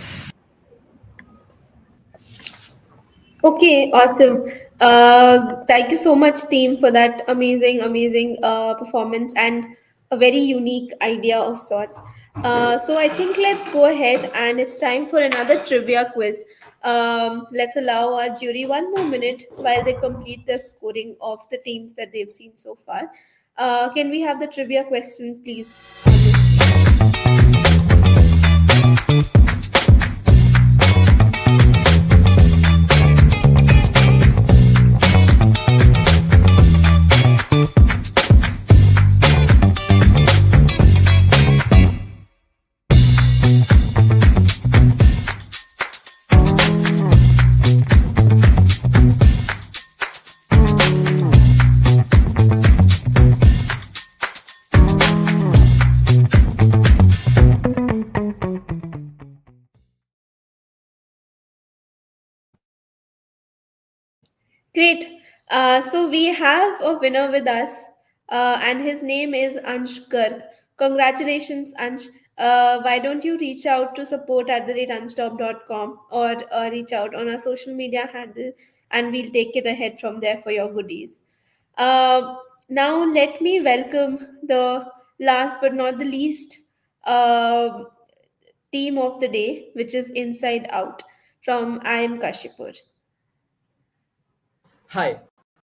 Okay, awesome. Thank you so much, team, for that amazing performance and a very unique idea of sorts. So I think let's go ahead and it's time for another trivia quiz. Let's allow our jury one more minute while they complete the scoring of the teams that they've seen so far. Can we have the trivia questions, please? Great. So we have a winner with us, and his name is Ansh Garg. Congratulations, Ansh. Why don't you reach out to support at the unstop.com, or reach out on our social media handle, and we'll take it ahead from there for your goodies. Uh, Now, let me welcome the last but not the least. Uh, team of the day, which is Inside Out from I am Kashipur. Hi,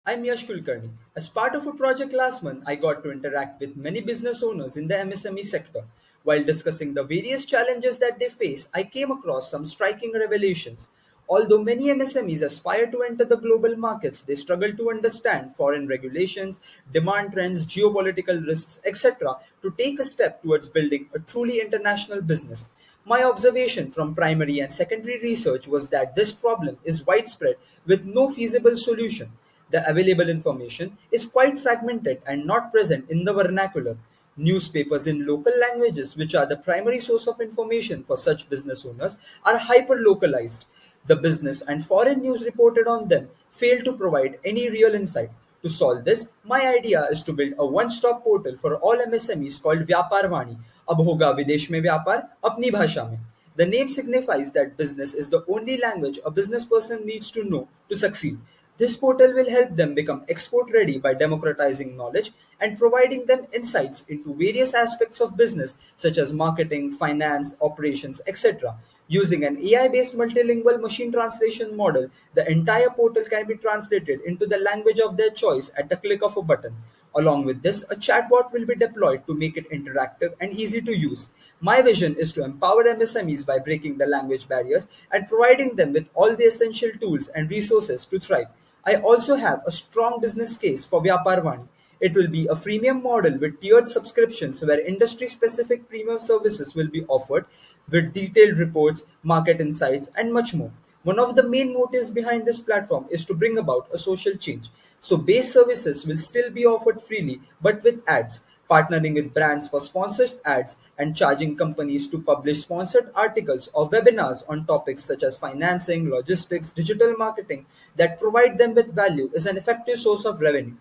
I'm Yash Kulkarni. As part of a project last month, I got to interact with many business owners in the MSME sector. While discussing the various challenges that they face, I came across some striking revelations. Although many MSMEs aspire to enter the global markets, they struggle to understand foreign regulations, demand trends, geopolitical risks, etc., to take a step towards building a truly international business. My observation from primary and secondary research was that this problem is widespread with no feasible solution. The available information is quite fragmented and not present in the vernacular. Newspapers in local languages, which are the primary source of information for such business owners, are hyper localized. The business and foreign news reported on them fail to provide any real insight. To solve this, my idea is to build a one-stop portal for all MSMEs called Vyapar Vani. अब होगा विदेश में व्यापार अपनी भाषा में. The name signifies that business is the only language a business person needs to know to succeed. This portal will help them become export ready by democratizing knowledge and providing them insights into various aspects of business such as marketing, finance, operations, etc. Using an AI based multilingual machine translation model, the entire portal can be translated into the language of their choice at the click of a button. Along with this, a chatbot will be deployed to make it interactive and easy to use. My vision is to empower MSMEs by breaking the language barriers and providing them with all the essential tools and resources to thrive. I also have a strong business case for Vyaparvani. It will be a freemium model with tiered subscriptions where industry specific premium services will be offered with detailed reports, market insights, and much more. One of the main motives behind this platform is to bring about a social change. So, base services will still be offered freely but with ads, partnering with brands for sponsored ads, and charging companies to publish sponsored articles or webinars on topics such as financing, logistics, digital marketing that provide them with value is an effective source of revenue.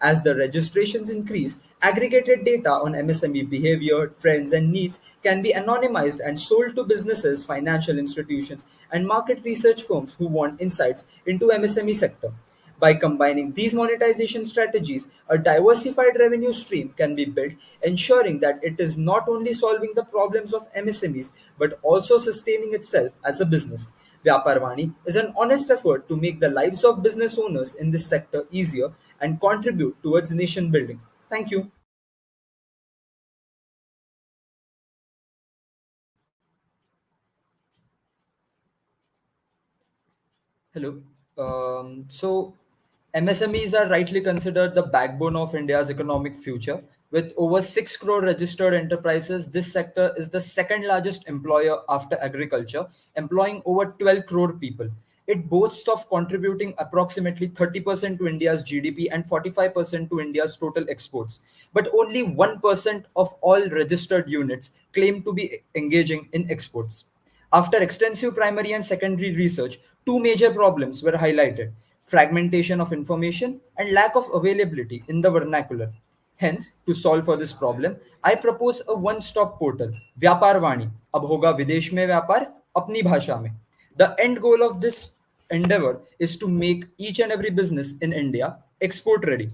As the registrations increase, aggregated data on MSME behavior, trends, and needs can be anonymized and sold to businesses, financial institutions, and market research firms who want insights into MSME sector. By combining these monetization strategies, a diversified revenue stream can be built, ensuring that it is not only solving the problems of MSMEs but also sustaining itself as a business. Vyaparvani is an honest effort to make the lives of business owners in this sector easier and contribute towards nation building. Thank you. Hello. So, MSMEs are rightly considered the backbone of India's economic future. With over 6 crore registered enterprises, this sector is the second largest employer after agriculture, employing over 12 crore people. It boasts of contributing approximately 30% to India's GDP and 45% to India's total exports. But only 1% of all registered units claim to be engaging in exports. After extensive primary and secondary research, two major problems were highlighted: fragmentation of information and lack of availability in the vernacular. Hence, to solve for this problem, I propose a one-stop portal, Vyapar Vani. अब होगा विदेश में व्यापार अपनी भाषा में. The end goal of this endeavor is to make each and every business in India export ready.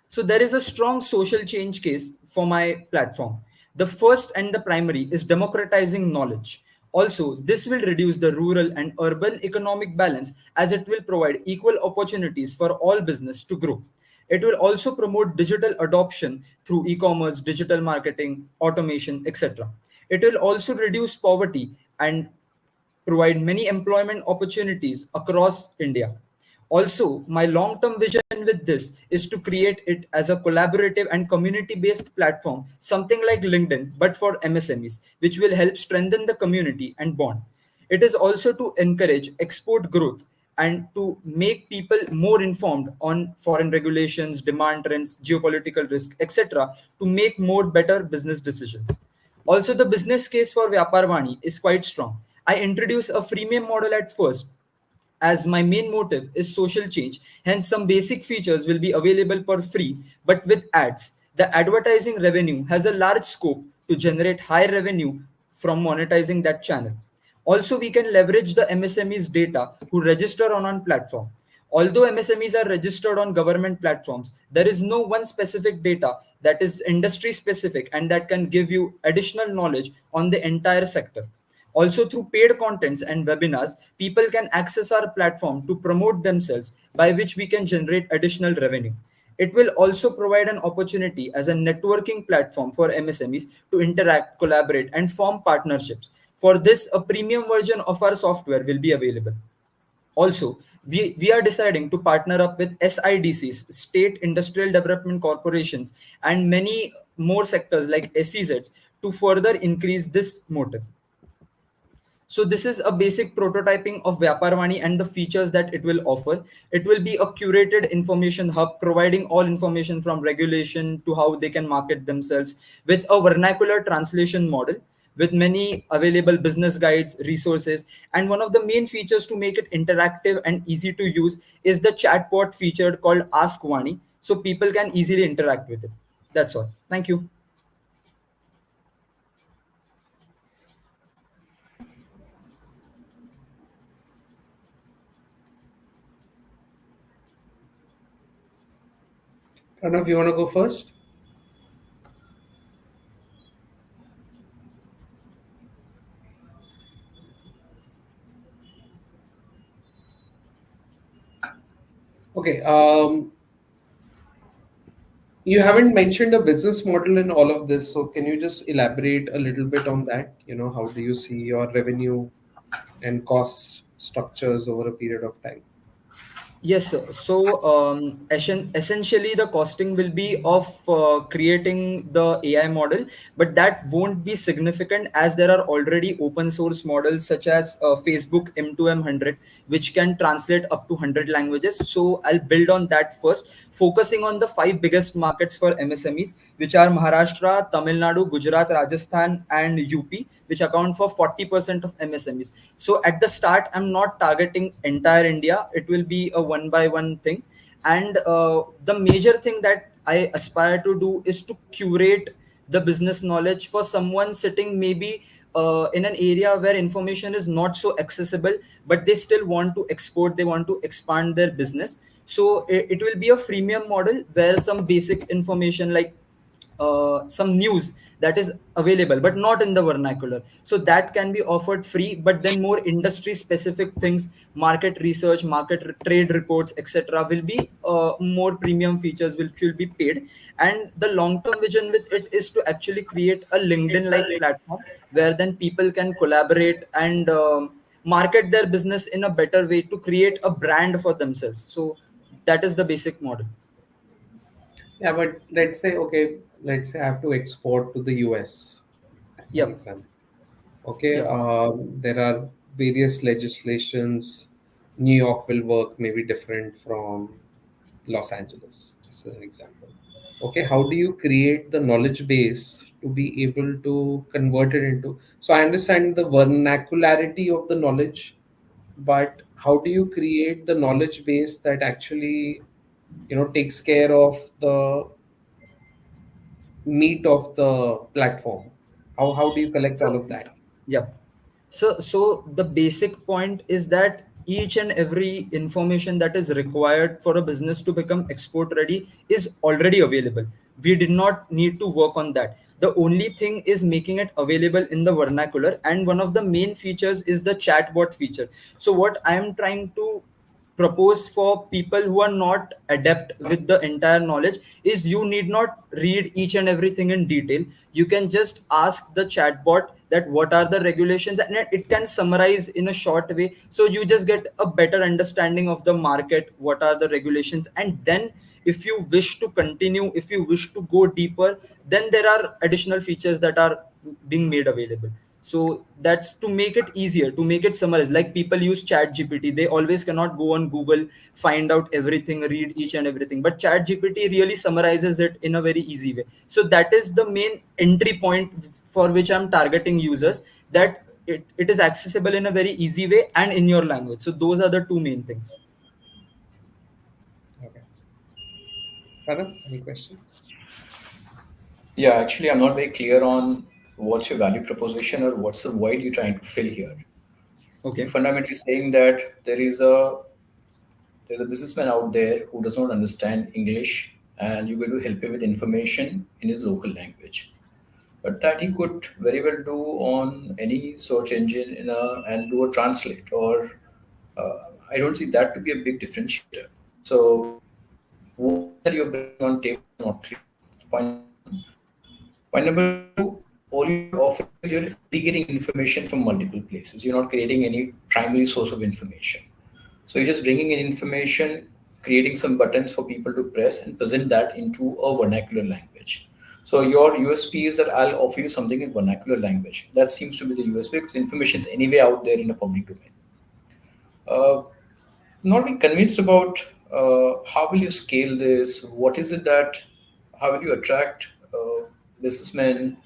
So there is a strong social change case for my platform. The first and the primary is democratizing knowledge. Also, this will reduce the rural and urban economic balance as it will provide equal opportunities for all business to grow. It will also promote digital adoption through e-commerce, digital marketing, automation, etc. It will also reduce poverty and provide many employment opportunities across India. Also, my long term vision with this is to create it as a collaborative and community based platform, something like LinkedIn, but for MSMEs, which will help strengthen the community and bond. It is also to encourage export growth and to make people more informed on foreign regulations, demand trends, geopolitical risk, etc., to make more better business decisions. Also, the business case for Vyaparvani is quite strong. I introduce a freemium model at first as my main motive is social change. Hence, some basic features will be available for free, but with ads. The advertising revenue has a large scope to generate high revenue from monetizing that channel. Also, we can leverage the MSME's data who register on our platform. Although MSMEs are registered on government platforms, there is no one specific data that is industry specific and that can give you additional knowledge on the entire sector. Also, through paid contents and webinars, people can access our platform to promote themselves, by which we can generate additional revenue. It will also provide an opportunity as a networking platform for MSMEs to interact, collaborate, and form partnerships. For this, a premium version of our software will be available. Also, we are deciding to partner up with SIDCs, State Industrial Development Corporations, and many more sectors like SEZs to further increase this motive. So this is a basic prototyping of Vyaparvani and the features that it will offer. It will be a curated information hub providing all information from regulation to how they can market themselves with a vernacular translation model with many available business guides, resources, and one of the main features to make it interactive and easy to use is the chatbot feature called Ask Vani, so people can easily interact with it. That's all. Thank you. Pranav, you want to go first? Okay. You haven't mentioned a business model in all of this, so can you just elaborate a little bit on that? How do you see your revenue and cost structures over a period of time? Yes, sir. So essentially, the costing will be of creating the AI model, but that won't be significant as there are already open source models such as Facebook M2M100, which can translate up to 100 languages. So I'll build on that first, focusing on the five biggest markets for MSMEs, which are Maharashtra, Tamil Nadu, Gujarat, Rajasthan, and UP, which account for 40% of MSMEs. So at the start, I'm not targeting entire India. It will be a one by one thing. And the major thing that I aspire to do is to curate the business knowledge for someone sitting maybe in an area where information is not so accessible, but they still want to export, they want to expand their business. So it will be a freemium model where some basic information like some news that is available but not in the vernacular, so that can be offered free, but then more industry specific things, market research, trade reports, etc., will be more premium features which will be paid. And the long term vision with it is to actually create a LinkedIn like platform where then people can collaborate and market their business in a better way to create a brand for themselves. So that is the basic model. Yeah, but let's say I have to export to the US as an Yep. example. Okay, Yep. there are various legislations. New York will work maybe different from Los Angeles, just as an example. Okay, how do you create the knowledge base to be able to convert it into? So I understand the vernacularity of the knowledge, but how do you create the knowledge base that actually, takes care of the meat of the platform? How do you collect all So of that? yep. So the basic point is that each and every information that is required for a business to become export ready is already available. We did not need to work on that. The only thing is making it available in the vernacular, and one of the main features is the chatbot feature. So what I am trying to propose for people who are not adept with the entire knowledge is you need not read each and everything in detail. You can just ask the chatbot that what are the regulations, and it can summarize in a short way, so you just get a better understanding of the market, what are the regulations. And then if you wish to continue, if you wish to go deeper, then there are additional features that are being made available. So that's to make it easier, to make it summarize. Like people use chat gpt, they always cannot go on Google, find out everything, read each and everything, but chat gpt really summarizes it in a very easy way. So that is the main entry point for which I'm targeting users, that it is accessible in a very easy way and in your language. So those are the two main things. Okay. Pranav, any question? Yeah, actually, I'm not very clear on what's your value proposition or what's the void you're trying to fill here. You're Okay. fundamentally saying that there's a businessman out there who does not understand English and you're going to help him with information in his local language. But that he could very well do on any search engine and do a translate, or I don't see that to be a big differentiator. So what is it that you're bringing on table is not clear. That's point number one. Point number two, all you're offering is you're aggregating information from multiple places. You're not creating any primary source of information. So you're just bringing in information, creating some buttons for people to press and present that into a vernacular language. So your USP is that I'll offer you something in vernacular language. That seems to be the USP because information is anyway out there in the public domain. Uh, Not being convinced about how will you scale this? What is it that? How will you attract businessmen?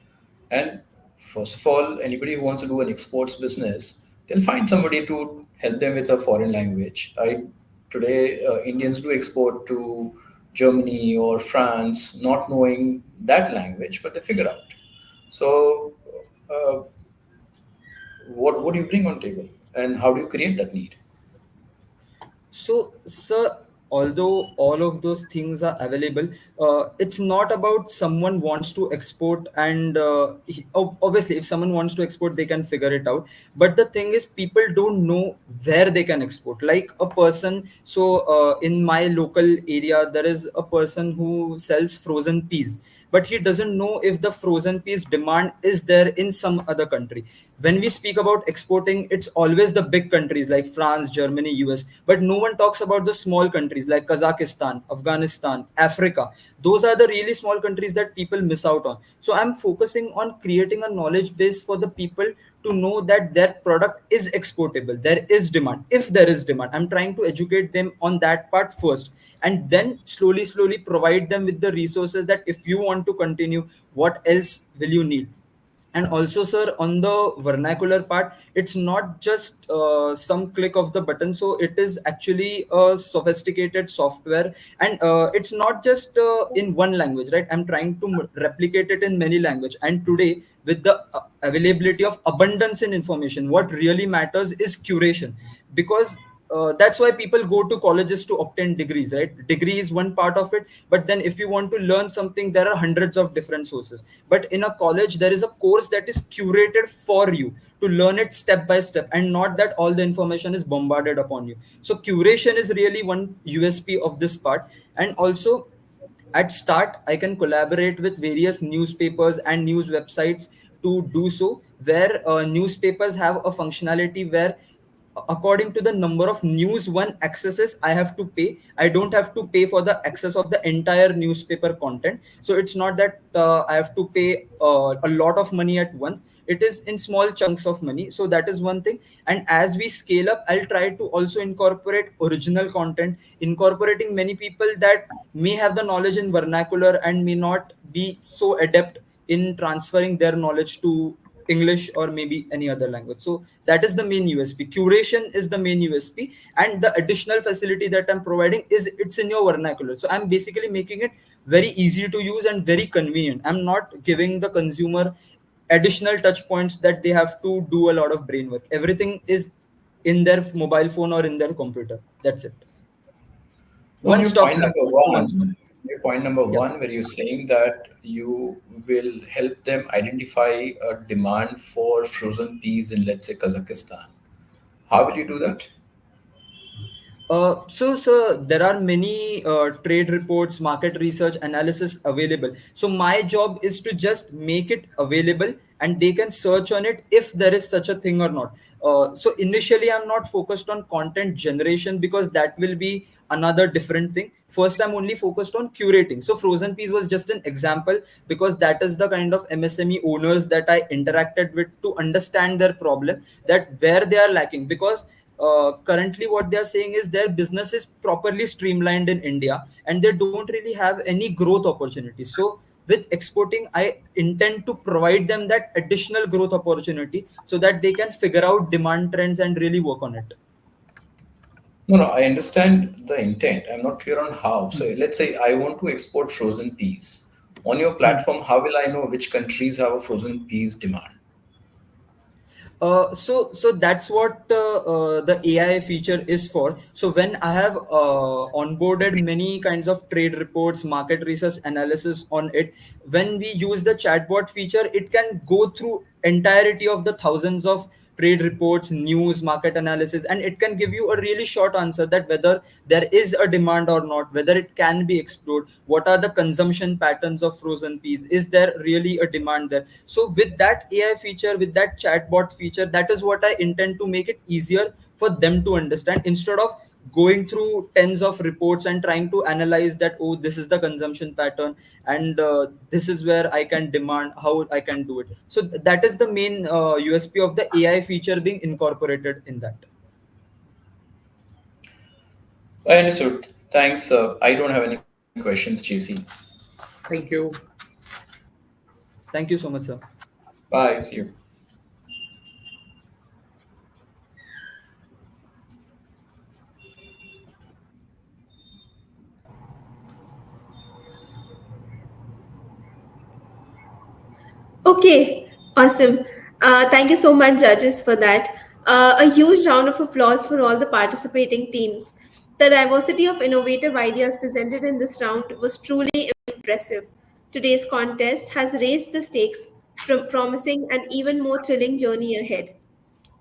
And first of all, anybody who wants to do an exports business, they'll find somebody to help them with a foreign language. Today Indians do export to Germany or France, not knowing that language, but they figure out. So, uh, what do you bring on table, and how do you create that need? So, sir, although all of those things are available, it's not about someone wants to export and obviously, if someone wants to export, they can figure it out. But the thing is, people don't know where they can export. Like a person, so in my local area, there is a person who sells frozen peas, but he doesn't know if the frozen peas demand is there in some other country. When we speak about exporting, it's always the big countries like France, Germany, US, but no one talks about the small countries like Kazakhstan, Afghanistan, Africa. Those are the really small countries that people miss out on. So I'm focusing on creating a knowledge base for the people to know that their product is exportable, there is demand. If there is demand, I'm trying to educate them on that part first, and then slowly provide them with the resources that if you want to continue, what else will you need. And also, sir, on the vernacular part, it's not just some click of the button. So it is actually a sophisticated software, and it's not just in one language, right? I'm trying to replicate it in many language. And today, with the availability of abundance in information, what really matters is curation, because that's why people go to colleges to obtain degrees, right? Degree is one part of it, but then if you want to learn something, there are hundreds of different sources. But in a college, there is a course that is curated for you to learn it step by step, and not that all the information is bombarded upon you. So curation is really one USP of this part. And also, at start, I can collaborate with various newspapers and news websites to do so, where newspapers have a functionality where according to the number of news one accesses, I have to pay. I don't have to pay for the access of the entire newspaper content. So it's not that I have to pay a lot of money at once. It is in small chunks of money. So that is one thing. And as we scale up, I'll try to also incorporate original content, incorporating many people that may have the knowledge in vernacular and may not be so adept in transferring their knowledge to English or maybe any other language. So that is the main USP. Curation is the main USP, and the additional facility that I'm providing is it's in your vernacular. So I'm basically making it very easy to use and very convenient. I'm not giving the consumer additional touch points that they have to do a lot of brain work. Everything is in their mobile phone or in their computer. That's it. On One your stop point number platform for one stop. one, your point number Yeah. one, where you're saying that you will help them identify a demand for frozen peas in, let's say, Kazakhstan. How will you do that? So there are many trade reports, market research, analysis available. So my job is to just make it available, and they can search on it if there is such a thing or not. So initially, I'm not focused on content generation because that will be another different thing. First, I'm only focused on curating. So frozen peas was just an example because that is the kind of MSME owners that I interacted with to understand their problem, that where they are lacking. Because currently what they are saying is their business is properly streamlined in India and they don't really have any growth opportunities. So with exporting, I intend to provide them that additional growth opportunity so that they can figure out demand trends and really work on it. No, no, I understand the intent. I'm not clear on how. So let's say I want to export frozen peas. On your platform, how will I know which countries have a frozen peas demand? So that's what the AI feature is for. So when I have onboarded many kinds of trade reports, market research analysis on it, when we use the chatbot feature, it can go through entirety of the thousands of trade reports, news, market analysis, and it can give you a really short answer that whether there is a demand or not, whether it can be explored, what are the consumption patterns of frozen peas, is there really a demand there. So with that AI feature, with that chatbot feature, that is what I intend to make it easier for them to understand, instead of going through tens of reports and trying to analyze that, oh, this is the consumption pattern, and this is where I can demand, how I can do it. So that is the main USP of the AI feature being incorporated in that. I understood. Thanks. I don't have any questions, JC. Thank you. Thank you so much, sir. Bye. See you. Okay, awesome. Thank you so much, judges, for that. A huge round of applause for all the participating teams. The diversity of innovative ideas presented in this round was truly impressive. Today's contest has raised the stakes, promising an even more thrilling journey ahead.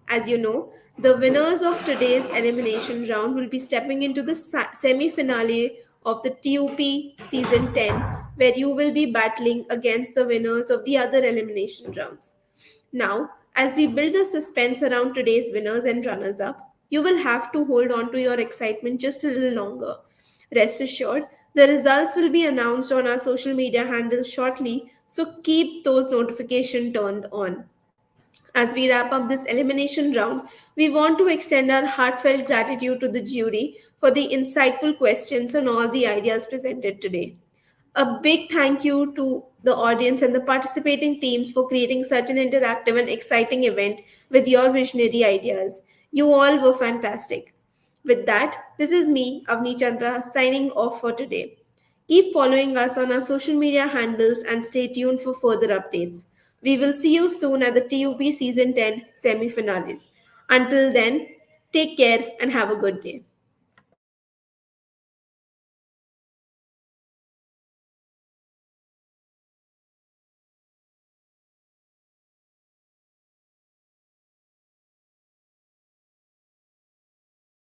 As you know, the winners of today's elimination round will be stepping into the semi finale of the T.U.P season 10, where you will be battling against the winners of the other elimination rounds. Now, as we build the suspense around today's winners and runners up, you will have to hold on to your excitement just a little longer. Rest assured, the results will be announced on our social media handles shortly, so keep those notifications turned on. As we wrap up this elimination round, we want to extend our heartfelt gratitude to the jury for the insightful questions and all the ideas presented today. A big thank you to the audience and the participating teams for creating such an interactive and exciting event with your visionary ideas. You all were fantastic. With that, this is me, Avni Chandra, signing off for today. Keep following us on our social media handles and stay tuned for further updates. We will see you soon at the TUP Season 10 semi finales. Until then, take care and have a good day.